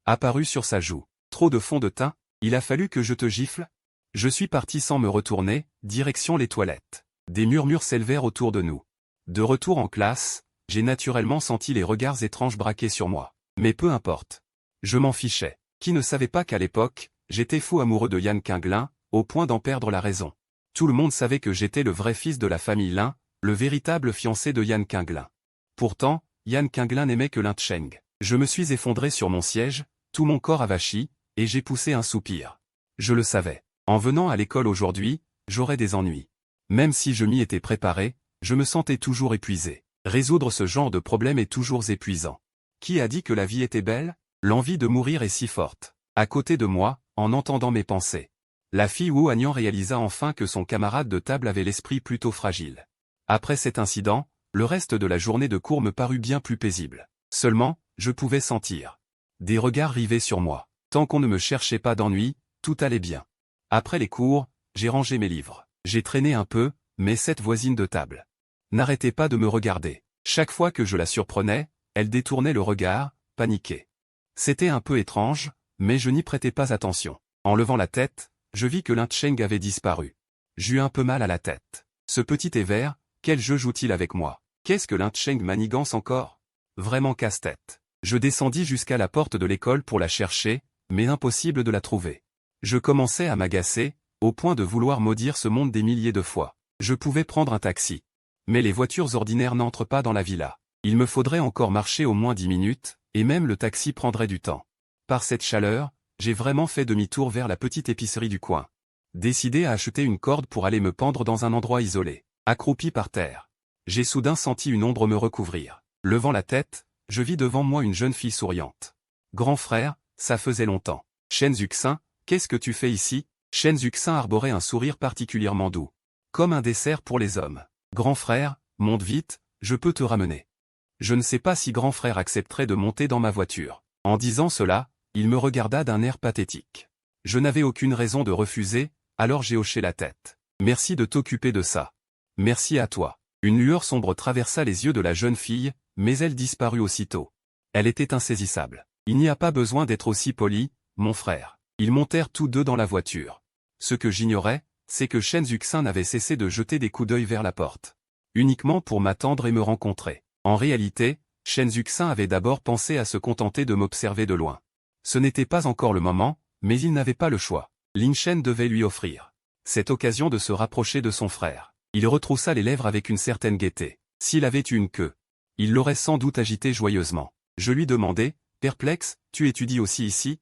apparut sur sa joue. Trop de fond de teint, il a fallu que je te gifle? Je suis parti sans me retourner, direction les toilettes. Des murmures s'élevèrent autour de nous. De retour en classe, j'ai naturellement senti les regards étranges braqués sur moi. Mais peu importe. Je m'en fichais. Qui ne savait pas qu'à l'époque, J'étais fou amoureux de Yan Qinglin, au point d'en perdre la raison. Tout le monde savait que j'étais le vrai fils de la famille Lin, le véritable fiancé de Yan Qinglin. Pourtant, Yan Qinglin n'aimait que Lin Cheng. Je me suis effondré sur mon siège, tout mon corps avachi, et j'ai poussé un soupir. Je le savais. En venant à l'école aujourd'hui, j'aurais des ennuis. Même si je m'y étais préparé, je me sentais toujours épuisé. Résoudre ce genre de problème est toujours épuisant. Qui a dit que la vie était belle? L'envie de mourir est si forte. À côté de moi, en entendant mes pensées. La fille Wu Anyan réalisa enfin que son camarade de table avait l'esprit plutôt fragile. Après cet incident, le reste de la journée de cours me parut bien plus paisible. Seulement, je pouvais sentir des regards rivés sur moi. Tant qu'on ne me cherchait pas d'ennui, tout allait bien. Après les cours, j'ai rangé mes livres. J'ai traîné un peu, mais cette voisine de table n'arrêtait pas de me regarder. Chaque fois que je la surprenais, elle détournait le regard, paniquée. C'était un peu étrange, mais je n'y prêtais pas attention. En levant la tête, je vis que Lin Cheng avait disparu. J'eus un peu mal à la tête. Ce petit thé vert, quel jeu joue-t-il avec moi? Qu'est-ce que Lin Cheng manigance encore? Vraiment casse-tête. Je descendis jusqu'à la porte de l'école pour la chercher, mais impossible de la trouver. Je commençais à m'agacer, au point de vouloir maudire ce monde des milliers de fois. Je pouvais prendre un taxi. Mais les voitures ordinaires n'entrent pas dans la villa. Il me faudrait encore marcher au moins 10 minutes, et même le taxi prendrait du temps. Par cette chaleur, j'ai vraiment fait demi-tour vers la petite épicerie du coin. Décidé à acheter une corde pour aller me pendre dans un endroit isolé. Accroupi par terre. J'ai soudain senti une ombre me recouvrir. Levant la tête, je vis devant moi une jeune fille souriante. Grand frère, ça faisait longtemps. Shen Zuxin, qu'est-ce que tu fais ici? Shen Zuxin arborait un sourire particulièrement doux. Comme un dessert pour les hommes. Grand frère, monte vite, je peux te ramener. Je ne sais pas si grand frère accepterait de monter dans ma voiture. En disant cela, il me regarda d'un air pathétique. Je n'avais aucune raison de refuser, alors j'ai hoché la tête. Merci de t'occuper de ça. Merci à toi. Une lueur sombre traversa les yeux de la jeune fille, mais elle disparut aussitôt. Elle était insaisissable. Il n'y a pas besoin d'être aussi poli, mon frère. Ils montèrent tous deux dans la voiture. Ce que j'ignorais, c'est que Shen Zuxin n'avait cessé de jeter des coups d'œil vers la porte. Uniquement pour m'attendre et me rencontrer. En réalité, Shen Zuxin avait d'abord pensé à se contenter de m'observer de loin. Ce n'était pas encore le moment, mais il n'avait pas le choix. Lin Shen devait lui offrir cette occasion de se rapprocher de son frère. Il retroussa les lèvres avec une certaine gaieté. S'il avait eu une queue, il l'aurait sans doute agité joyeusement. Je lui demandai, perplexe, tu étudies aussi ici?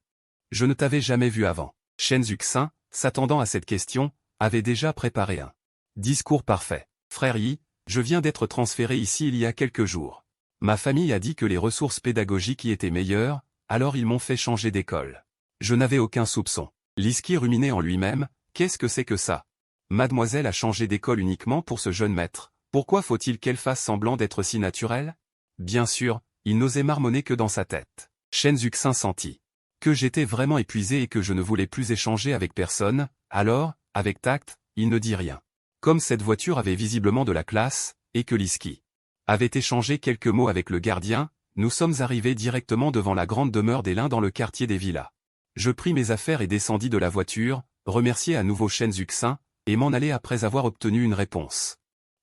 Je ne t'avais jamais vu avant. Shen Zuxin, s'attendant à cette question, avait déjà préparé un discours parfait. Frère Yi, je viens d'être transféré ici il y a quelques jours. Ma famille a dit que les ressources pédagogiques y étaient meilleures, alors ils m'ont fait changer d'école. Je n'avais aucun soupçon. Liski ruminait en lui-même, qu'est-ce que c'est que ça? Mademoiselle a changé d'école uniquement pour ce jeune maître. Pourquoi faut-il qu'elle fasse semblant d'être si naturelle? Bien sûr, il n'osait marmonner que dans sa tête. Shen Zuxin sentit que j'étais vraiment épuisé et que je ne voulais plus échanger avec personne, alors, avec tact, il ne dit rien. Comme cette voiture avait visiblement de la classe, et que Liski avait échangé quelques mots avec le gardien, nous sommes arrivés directement devant la grande demeure des Lin dans le quartier des villas. Je pris mes affaires et descendis de la voiture, remerciai à nouveau Shen Zuxin, et m'en allai après avoir obtenu une réponse.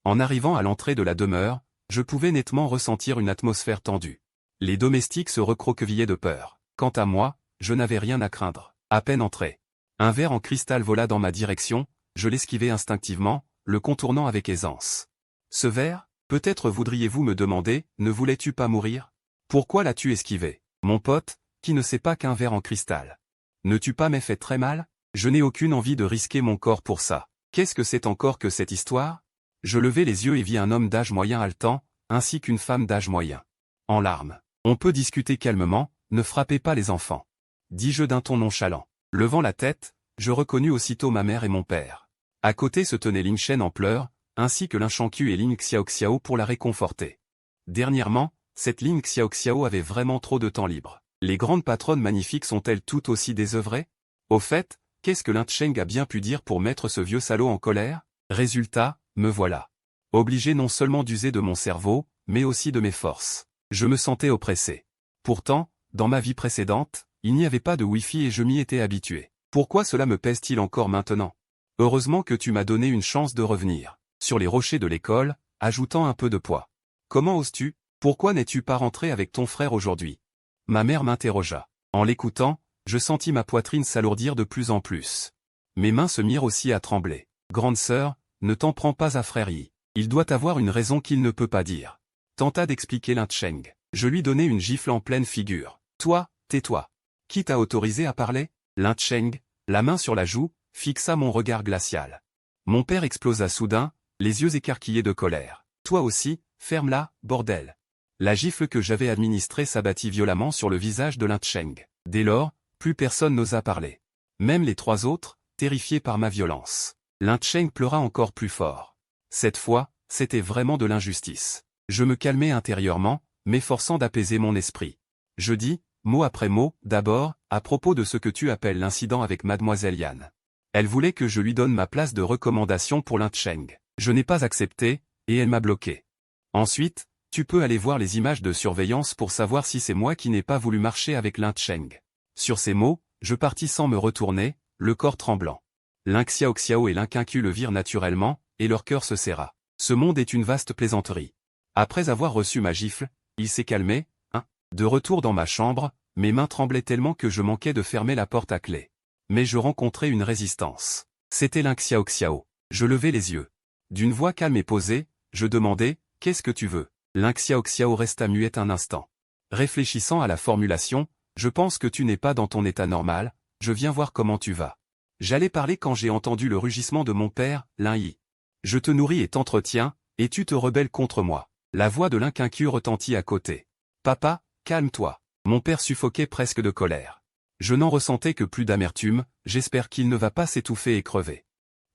En arrivant à l'entrée de la demeure, je pouvais nettement ressentir une atmosphère tendue. Les domestiques se recroquevillaient de peur. Quant à moi, je n'avais rien à craindre. À peine entré. Un verre en cristal vola dans ma direction, je l'esquivai instinctivement, le contournant avec aisance. Ce verre, peut-être voudriez-vous me demander, ne voulais-tu pas mourir? Pourquoi l'as-tu esquivé? Mon pote, qui ne sait pas qu'un verre en cristal ne t'eût pas fait très mal? Je n'ai aucune envie de risquer mon corps pour ça. Qu'est-ce que c'est encore que cette histoire? Je levai les yeux et vis un homme d'âge moyen haletant, ainsi qu'une femme d'âge moyen. En larmes. On peut discuter calmement, ne frappez pas les enfants. Dis-je d'un ton nonchalant. Levant la tête, je reconnus aussitôt ma mère et mon père. À côté se tenaient Ling Shen en pleurs, ainsi que Lin Shangqiu et Ling Xiaoxiao pour la réconforter. Dernièrement, cette Ling Xiaoxiao avait vraiment trop de temps libre. Les grandes patronnes magnifiques sont-elles toutes aussi désœuvrées? Au fait, qu'est-ce que Lin Cheng a bien pu dire pour mettre ce vieux salaud en colère? Résultat, me voilà. Obligé non seulement d'user de mon cerveau, mais aussi de mes forces. Je me sentais oppressé. Pourtant, dans ma vie précédente, il n'y avait pas de Wi-Fi et je m'y étais habitué. Pourquoi cela me pèse-t-il encore maintenant? Heureusement que tu m'as donné une chance de revenir. Sur les rochers de l'école, ajoutant un peu de poids. Comment oses-tu? Pourquoi n'es-tu pas rentré avec ton frère aujourd'hui? Ma mère m'interrogea. En l'écoutant, Je sentis ma poitrine s'alourdir de plus en plus. Mes mains se mirent aussi à trembler. Grande sœur, ne t'en prends pas à frère Yi. Il doit avoir une raison qu'il ne peut pas dire. Tenta d'expliquer Lin Cheng. Je lui donnai une gifle en pleine figure. Toi, tais-toi. Qui t'a autorisé à parler? Lin Cheng, la main sur la joue, fixa mon regard glacial. Mon père explosa soudain, les yeux écarquillés de colère. Toi aussi, ferme-la, bordel. La gifle que j'avais administrée s'abattit violemment sur le visage de Lin Cheng. Dès lors, plus personne n'osa parler. Même les trois autres, terrifiés par ma violence. Lin Cheng pleura encore plus fort. Cette fois, c'était vraiment de l'injustice. Je me calmai intérieurement, m'efforçant d'apaiser mon esprit. Je dis, mot après mot, d'abord, à propos de ce que tu appelles l'incident avec mademoiselle Yan. Elle voulait que je lui donne ma place de recommandation pour Lin Cheng. Je n'ai pas accepté, et elle m'a bloqué. Ensuite, tu peux aller voir les images de surveillance pour savoir si c'est moi qui n'ai pas voulu marcher avec Lin Cheng. Sur ces mots, je partis sans me retourner, le corps tremblant. Lin Xiaoxiao et Lin Qingqiu le virent naturellement, et leur cœur se serra. Ce monde est une vaste plaisanterie. Après avoir reçu ma gifle, il s'est calmé, hein. De retour dans ma chambre, mes mains tremblaient tellement que je manquais de fermer la porte à clé. Mais je rencontrai une résistance. C'était Lin Xiaoxiao. Je levai les yeux. D'une voix calme et posée, je demandai, « Qu'est-ce que tu veux ?» Lin Xiaoxiao resta muette un instant. Réfléchissant à la formulation, « Je pense que tu n'es pas dans ton état normal, je viens voir comment tu vas. » J'allais parler quand j'ai entendu le rugissement de mon père, Lin Yi. « Je te nourris et t'entretiens, et tu te rebelles contre moi. » La voix de Lin Qingqiu retentit à côté. « Papa, calme-toi. » Mon père suffoquait presque de colère. Je n'en ressentais que plus d'amertume, j'espère qu'il ne va pas s'étouffer et crever.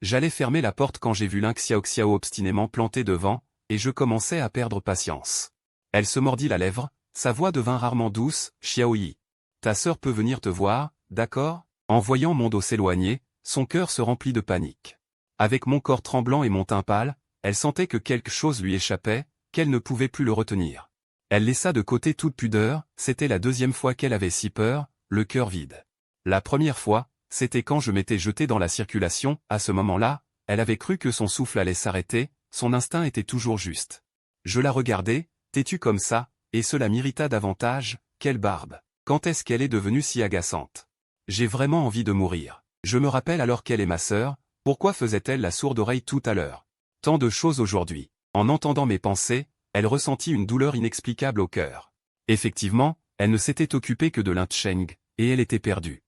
J'allais fermer la porte quand j'ai vu Lin Xiaoxiao obstinément planté devant, et je commençais à perdre patience. Elle se mordit la lèvre, sa voix devint rarement douce, « Xiao Yi. Ta sœur peut venir te voir, d'accord ?» En voyant mon dos s'éloigner, son cœur se remplit de panique. Avec mon corps tremblant et mon teint pâle, elle sentait que quelque chose lui échappait, qu'elle ne pouvait plus le retenir. Elle laissa de côté toute pudeur, c'était la deuxième fois qu'elle avait si peur, le cœur vide. La première fois, c'était quand je m'étais jeté dans la circulation, à ce moment-là, elle avait cru que son souffle allait s'arrêter, son instinct était toujours juste. Je la regardais, têtue comme ça, et cela m'irrita davantage, quelle barbe. Quand est-ce qu'elle est devenue si agaçante? J'ai vraiment envie de mourir. Je me rappelle alors qu'elle est ma sœur, pourquoi faisait-elle la sourde oreille tout à l'heure? Tant de choses aujourd'hui. En entendant mes pensées, elle ressentit une douleur inexplicable au cœur. Effectivement, elle ne s'était occupée que de Lin Cheng, et elle était perdue.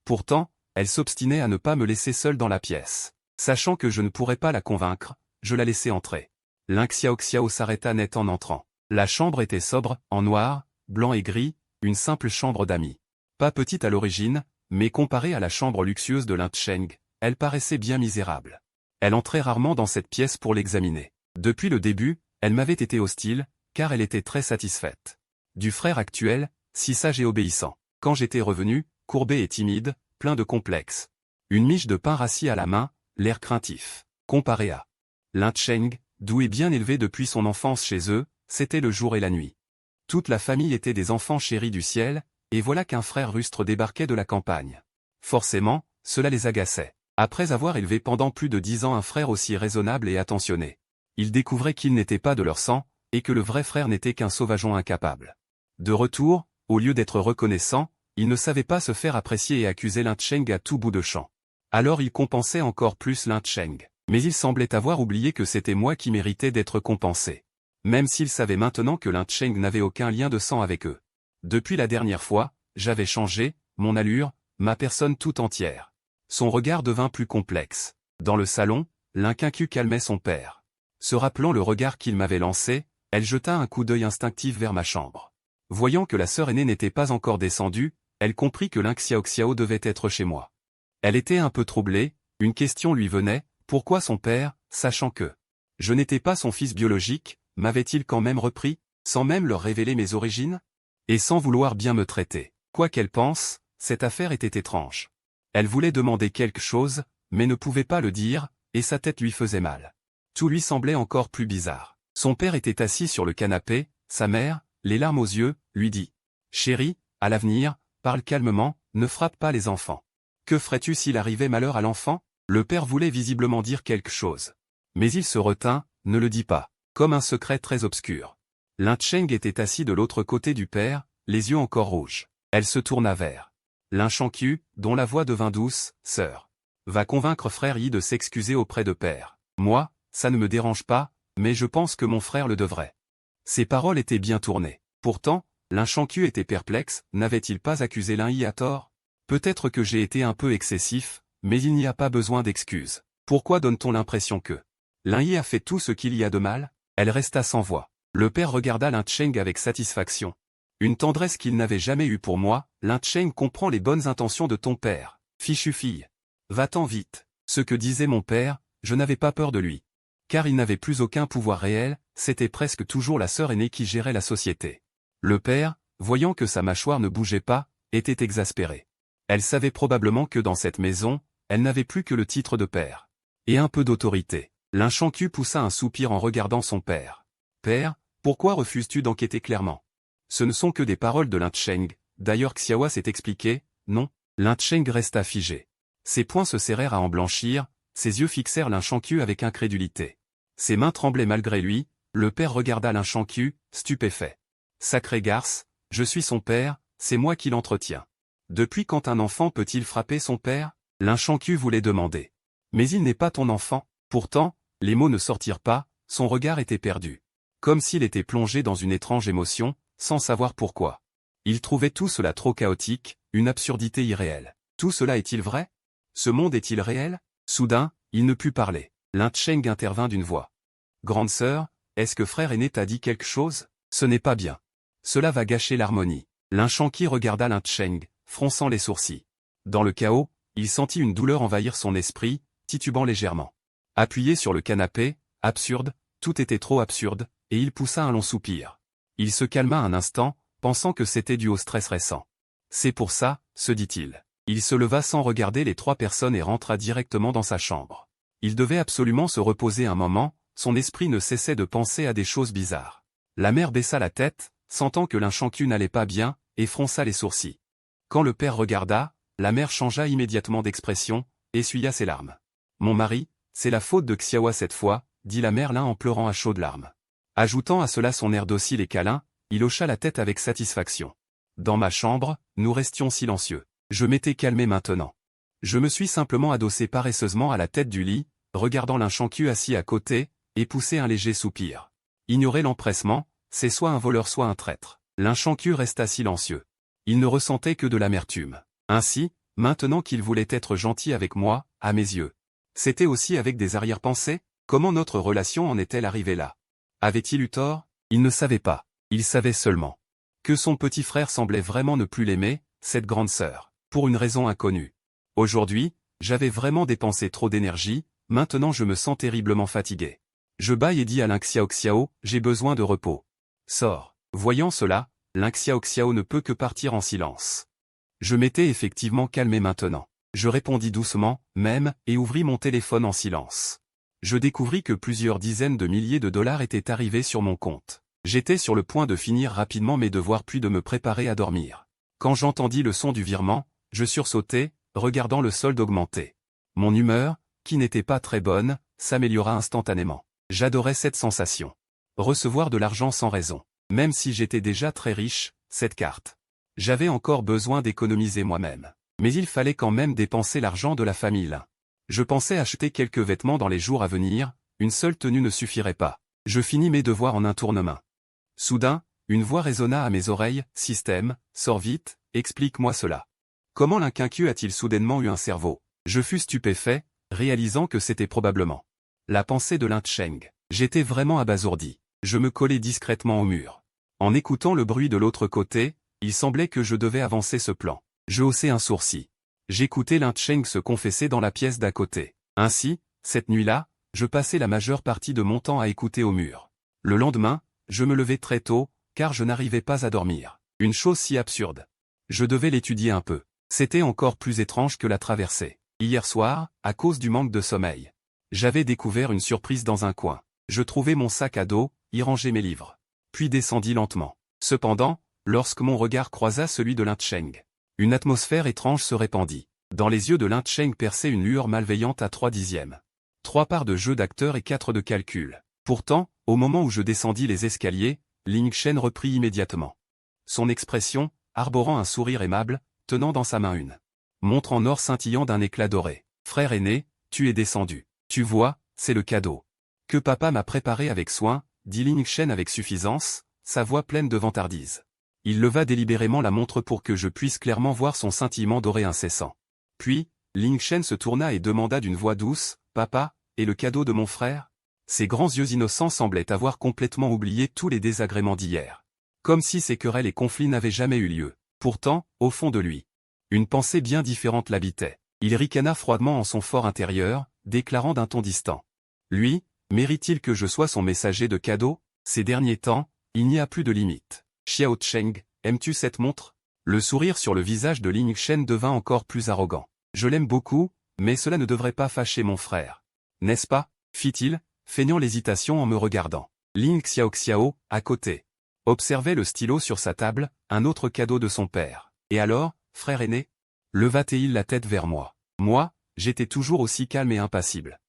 Pourtant, elle s'obstinait à ne pas me laisser seule dans la pièce. Sachant que je ne pourrais pas la convaincre, je la laissai entrer. Lin Xiaoxiao s'arrêta net en entrant. La chambre était sobre, en noir, blanc et gris, une simple chambre d'amis. Pas petite à l'origine, mais comparée à la chambre luxueuse de Lin Cheng, elle paraissait bien misérable. Elle entrait rarement dans cette pièce pour l'examiner. Depuis le début, elle m'avait été hostile, car elle était très satisfaite. Du frère actuel, si sage et obéissant. Quand j'étais revenu, courbé et timide, plein de complexes. Une miche de pain rassis à la main, l'air craintif. Comparé à Lin Cheng, doux et bien élevé depuis son enfance chez eux, c'était le jour et la nuit. Toute la famille était des enfants chéris du ciel, et voilà qu'un frère rustre débarquait de la campagne. Forcément, cela les agaçait. Après avoir élevé pendant plus de 10 ans un frère aussi raisonnable et attentionné, ils découvraient qu'il n'était pas de leur sang, et que le vrai frère n'était qu'un sauvageon incapable. De retour, au lieu d'être reconnaissant, ils ne savaient pas se faire apprécier et accusaient Lin Cheng à tout bout de champ. Alors ils compensaient encore plus Lin Cheng. Mais ils semblaient avoir oublié que c'était moi qui méritais d'être compensé. Même s'ils savaient maintenant que Lin Cheng n'avait aucun lien de sang avec eux. Depuis la dernière fois, j'avais changé, mon allure, ma personne tout entière. Son regard devint plus complexe. Dans le salon, Lin Qingqiu calmait son père. Se rappelant le regard qu'il m'avait lancé, elle jeta un coup d'œil instinctif vers ma chambre. Voyant que la sœur aînée n'était pas encore descendue, elle comprit que Lin Xiaoxiao devait être chez moi. Elle était un peu troublée, une question lui venait, pourquoi son père, sachant que je n'étais pas son fils biologique, m'avait-il quand même repris, sans même leur révéler mes origines? Et sans vouloir bien me traiter. Quoi qu'elle pense, cette affaire était étrange. Elle voulait demander quelque chose, mais ne pouvait pas le dire, et sa tête lui faisait mal. Tout lui semblait encore plus bizarre. Son père était assis sur le canapé, sa mère, les larmes aux yeux, lui dit « Chérie, à l'avenir, parle calmement, ne frappe pas les enfants. Que ferais-tu s'il arrivait malheur à l'enfant ?» Le père voulait visiblement dire quelque chose. Mais il se retint, ne le dit pas, comme un secret très obscur. Lin Cheng était assis de l'autre côté du père, les yeux encore rouges. Elle se tourna vers Lin Shangqiu, dont la voix devint douce, « Sœur, va convaincre frère Yi de s'excuser auprès de père. Moi, ça ne me dérange pas, mais je pense que mon frère le devrait. » Ces paroles étaient bien tournées. Pourtant, Lin Shangqiu était perplexe, n'avait-il pas accusé Lin Yi à tort? Peut-être que j'ai été un peu excessif, mais il n'y a pas besoin d'excuses. Pourquoi donne-t-on l'impression que Lin Yi a fait tout ce qu'il y a de mal? Elle resta sans voix. Le père regarda Lin Cheng avec satisfaction. Une tendresse qu'il n'avait jamais eue pour moi. Lin Cheng comprend les bonnes intentions de ton père. Fichue fille. Va-t'en vite. Ce que disait mon père, je n'avais pas peur de lui. Car il n'avait plus aucun pouvoir réel, c'était presque toujours la sœur aînée qui gérait la société. Le père, voyant que sa mâchoire ne bougeait pas, était exaspéré. Elle savait probablement que dans cette maison, elle n'avait plus que le titre de père. Et un peu d'autorité. Lin Shangqiu poussa un soupir en regardant son père. « Père, pourquoi refuses-tu d'enquêter clairement? Ce ne sont que des paroles de Lin Cheng, d'ailleurs Xiaohua s'est expliqué, non ?» Lin Cheng resta figé. Ses poings se serrèrent à en blanchir, ses yeux fixèrent Lin Shangqiu avec incrédulité. Ses mains tremblaient malgré lui, le père regarda Lin Shangqiu, stupéfait. « Sacré garce, je suis son père, c'est moi qui l'entretiens. Depuis quand un enfant peut-il frapper son père ?» Lin Shangqiu voulait demander. « Mais il n'est pas ton enfant. » Pourtant, les mots ne sortirent pas, son regard était perdu. Comme s'il était plongé dans une étrange émotion, sans savoir pourquoi. Il trouvait tout cela trop chaotique, une absurdité irréelle. Tout cela est-il vrai? Ce monde est-il réel? Soudain, il ne put parler. Lin Cheng intervint d'une voix. « Grande sœur, est-ce que frère aîné t'a dit quelque chose? Ce n'est pas bien. Cela va gâcher l'harmonie. » Lin Shangqiu regarda Lin Cheng, fronçant les sourcils. Dans le chaos, il sentit une douleur envahir son esprit, titubant légèrement. Appuyé sur le canapé, absurde, tout était trop absurde, et il poussa un long soupir. Il se calma un instant, pensant que c'était dû au stress récent. « C'est pour ça, » se dit-il. Il se leva sans regarder les trois personnes et rentra directement dans sa chambre. Il devait absolument se reposer un moment, son esprit ne cessait de penser à des choses bizarres. La mère baissa la tête, sentant que Lin Shangqiu n'allait pas bien, et fronça les sourcils. Quand le père regarda, la mère changea immédiatement d'expression, essuya ses larmes. « Mon mari, c'est la faute de Xiaohua cette fois, » dit la mère Lin en pleurant à chaudes larmes. Ajoutant à cela son air docile et câlin, il hocha la tête avec satisfaction. Dans ma chambre, nous restions silencieux. Je m'étais calmé maintenant. Je me suis simplement adossé paresseusement à la tête du lit, regardant Lin Shangqiu assis à côté, et poussé un léger soupir. Ignorer l'empressement, c'est soit un voleur soit un traître. Lin Shangqiu resta silencieux. Il ne ressentait que de l'amertume. Ainsi, maintenant qu'il voulait être gentil avec moi, à mes yeux. C'était aussi avec des arrière-pensées? Comment notre relation en est-elle arrivée là? Avait-il eu tort? Il ne savait pas. Il savait seulement que son petit frère semblait vraiment ne plus l'aimer, cette grande sœur, pour une raison inconnue. Aujourd'hui, j'avais vraiment dépensé trop d'énergie, maintenant je me sens terriblement fatigué. Je bâille et dis à Lin Xiaoxiao, j'ai besoin de repos. Sors. Voyant cela, Lin Xiaoxiao ne peut que partir en silence. Je m'étais effectivement calmé maintenant. Je répondis doucement, même, et ouvris mon téléphone en silence. Je découvris que plusieurs dizaines de milliers de dollars étaient arrivés sur mon compte. J'étais sur le point de finir rapidement mes devoirs puis de me préparer à dormir. Quand j'entendis le son du virement, je sursautai, regardant le solde augmenter. Mon humeur, qui n'était pas très bonne, s'améliora instantanément. J'adorais cette sensation. Recevoir de l'argent sans raison. Même si j'étais déjà très riche, cette carte. J'avais encore besoin d'économiser moi-même. Mais il fallait quand même dépenser l'argent de la famille Lin. Je pensais acheter quelques vêtements dans les jours à venir, une seule tenue ne suffirait pas. Je finis mes devoirs en un tournement. Soudain, une voix résonna à mes oreilles, « Système, sors vite, explique-moi cela. » Comment Lin Qingqiu a-t-il soudainement eu un cerveau? Je fus stupéfait, réalisant que c'était probablement la pensée de Lin Cheng. J'étais vraiment abasourdi. Je me collai discrètement au mur. En écoutant le bruit de l'autre côté, il semblait que je devais avancer ce plan. Je haussai un sourcil. J'écoutais Lin Cheng se confesser dans la pièce d'à côté. Ainsi, cette nuit-là, je passais la majeure partie de mon temps à écouter au mur. Le lendemain, je me levai très tôt, car je n'arrivais pas à dormir. Une chose si absurde. Je devais l'étudier un peu. C'était encore plus étrange que la traversée. Hier soir, à cause du manque de sommeil, j'avais découvert une surprise dans un coin. Je trouvai mon sac à dos, y rangeai mes livres. Puis descendis lentement. Cependant, lorsque mon regard croisa celui de Lin Cheng, une atmosphère étrange se répandit. Dans les yeux de Lin Cheng perçait une lueur malveillante à 3/10. 3 parts de jeu d'acteur et 4 de calcul. Pourtant, au moment où je descendis les escaliers, Ling Shen reprit immédiatement. Son expression, arborant un sourire aimable, tenant dans sa main une montre en or scintillant d'un éclat doré. Frère aîné, tu es descendu. Tu vois, c'est le cadeau que papa m'a préparé avec soin, dit Ling Shen avec suffisance, sa voix pleine de vantardise. Il leva délibérément la montre pour que je puisse clairement voir son scintillement doré incessant. Puis, Ling Shen se tourna et demanda d'une voix douce, « Papa, et le cadeau de mon frère ?» Ses grands yeux innocents semblaient avoir complètement oublié tous les désagréments d'hier. Comme si ces querelles et conflits n'avaient jamais eu lieu. Pourtant, au fond de lui, une pensée bien différente l'habitait. Il ricana froidement en son fort intérieur, déclarant d'un ton distant. Lui, mérite-t-il que je sois son messager de cadeaux? Ces derniers temps, il n'y a plus de limite. Xiao Cheng, aimes-tu cette montre? Le sourire sur le visage de Ling Shen devint encore plus arrogant. Je l'aime beaucoup, mais cela ne devrait pas fâcher mon frère. N'est-ce pas? Fit-il, feignant l'hésitation en me regardant. Ling Xiao, à côté, observait le stylo sur sa table, un autre cadeau de son père. Et alors, frère aîné? Leva-t-il la tête vers moi? Moi, j'étais toujours aussi calme et impassible.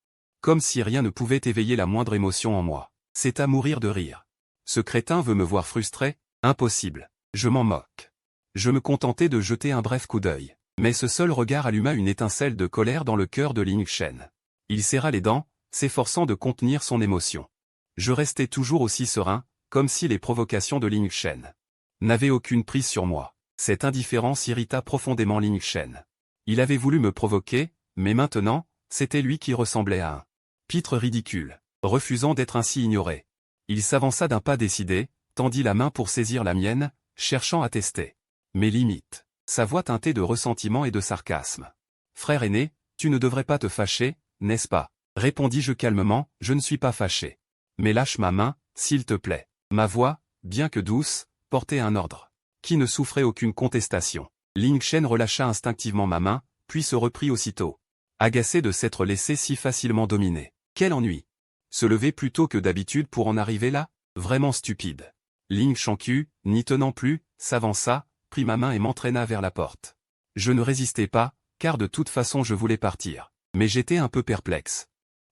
Comme si rien ne pouvait éveiller la moindre émotion en moi. C'est à mourir de rire. Ce crétin veut me voir frustré? Impossible. Je m'en moque. Je me contentais de jeter un bref coup d'œil. Mais ce seul regard alluma une étincelle de colère dans le cœur de Ling Shen. Il serra les dents, s'efforçant de contenir son émotion. Je restais toujours aussi serein, comme si les provocations de Ling Shen n'avaient aucune prise sur moi. Cette indifférence irrita profondément Ling Shen. Il avait voulu me provoquer, mais maintenant, c'était lui qui ressemblait à un pitre ridicule, refusant d'être ainsi ignoré. Il s'avança d'un pas décidé, tendit la main pour saisir la mienne, cherchant à tester mes limites. Sa voix teintée de ressentiment et de sarcasme. « Frère aîné, tu ne devrais pas te fâcher, n'est-ce pas ?» répondis-je calmement, « Je ne suis pas fâché. Mais lâche ma main, s'il te plaît. » Ma voix, bien que douce, portait un ordre qui ne souffrait aucune contestation. Ling Shen relâcha instinctivement ma main, puis se reprit aussitôt. Agacé de s'être laissé si facilement dominer. Quel ennui! Se lever plus tôt que d'habitude pour en arriver là? Vraiment stupide. Ling Shanqiu, n'y tenant plus, s'avança, prit ma main et m'entraîna vers la porte. Je ne résistais pas, car de toute façon je voulais partir. Mais j'étais un peu perplexe.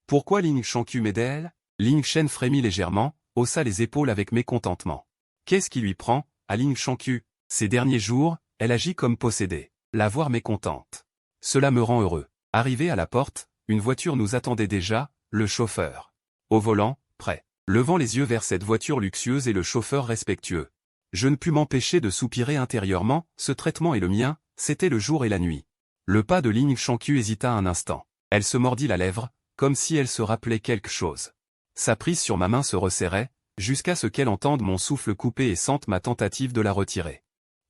Pourquoi Ling Shanqiu m'aidait-elle? Ling Shen frémit légèrement, haussa les épaules avec mécontentement. Qu'est-ce qui lui prend, à Ling Shanqiu? Ces derniers jours, elle agit comme possédée. La voir mécontente. Cela me rend heureux. Arrivé à la porte, une voiture nous attendait déjà, le chauffeur. Au volant, prêt. Levant les yeux vers cette voiture luxueuse et le chauffeur respectueux. Je ne pus m'empêcher de soupirer intérieurement, ce traitement est le mien, c'était le jour et la nuit. Le pas de Ling Shanqiu hésita un instant. Elle se mordit la lèvre, comme si elle se rappelait quelque chose. Sa prise sur ma main se resserrait, jusqu'à ce qu'elle entende mon souffle coupé et sente ma tentative de la retirer.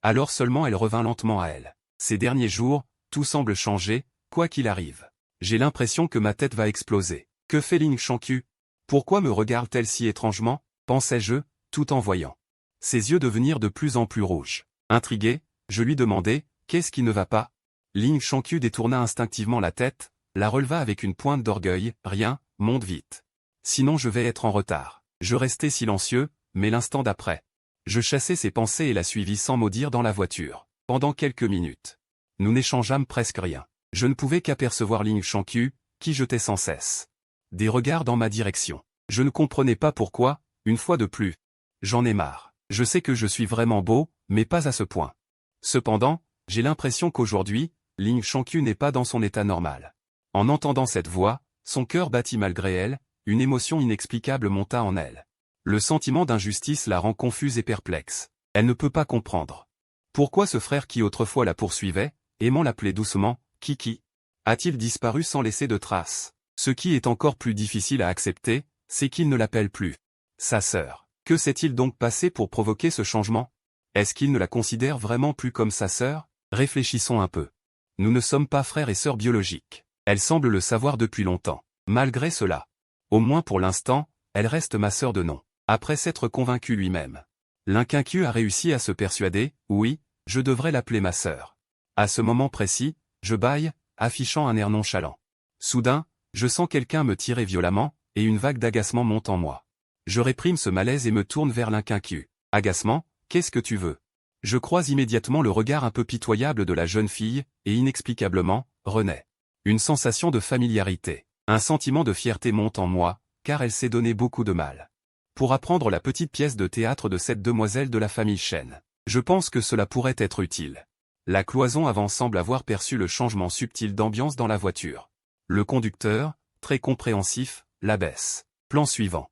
Alors seulement elle revint lentement à elle. Ces derniers jours, tout semble changer, quoi qu'il arrive. J'ai l'impression que ma tête va exploser. Que fait Ling Shanqiu? Pourquoi me regarde-t-elle si étrangement? Pensais-je, tout en voyant ses yeux devenir de plus en plus rouges. Intrigué, je lui demandai, qu'est-ce qui ne va pas? Ling Shanqiu détourna instinctivement la tête, la releva avec une pointe d'orgueil, rien, monte vite. Sinon je vais être en retard. Je restai silencieux, mais l'instant d'après. Je chassai ses pensées et la suivis sans mot dire dans la voiture. Pendant quelques minutes. Nous n'échangeâmes presque rien. Je ne pouvais qu'apercevoir Ling Shanqiu, qui jetait sans cesse des regards dans ma direction. Je ne comprenais pas pourquoi, une fois de plus. J'en ai marre. Je sais que je suis vraiment beau, mais pas à ce point. Cependant, j'ai l'impression qu'aujourd'hui, Ling Shanqiu n'est pas dans son état normal. En entendant cette voix, son cœur battit malgré elle, une émotion inexplicable monta en elle. Le sentiment d'injustice la rend confuse et perplexe. Elle ne peut pas comprendre. Pourquoi ce frère qui autrefois la poursuivait, aimant l'appeler doucement, Kiki, a-t-il disparu sans laisser de traces? Ce qui est encore plus difficile à accepter, c'est qu'il ne l'appelle plus sa sœur. Que s'est-il donc passé pour provoquer ce changement? Est-ce qu'il ne la considère vraiment plus comme sa sœur? Réfléchissons un peu. Nous ne sommes pas frères et sœurs biologiques. Elle semble le savoir depuis longtemps. Malgré cela, au moins pour l'instant, elle reste ma sœur de nom. Après s'être convaincu lui-même, l'inquincu a réussi à se persuader, oui, je devrais l'appeler ma sœur. À ce moment précis, je bâille, affichant un air nonchalant. Soudain, je sens quelqu'un me tirer violemment, et une vague d'agacement monte en moi. Je réprime ce malaise et me tourne vers l'inquincu. Agacement, qu'est-ce que tu veux? Je croise immédiatement le regard un peu pitoyable de la jeune fille, et inexplicablement, renaît une sensation de familiarité. Un sentiment de fierté monte en moi, car elle s'est donné beaucoup de mal pour apprendre la petite pièce de théâtre de cette demoiselle de la famille Shen. Je pense que cela pourrait être utile. La cloison avant semble avoir perçu le changement subtil d'ambiance dans la voiture. Le conducteur, très compréhensif, la baisse. Plan suivant.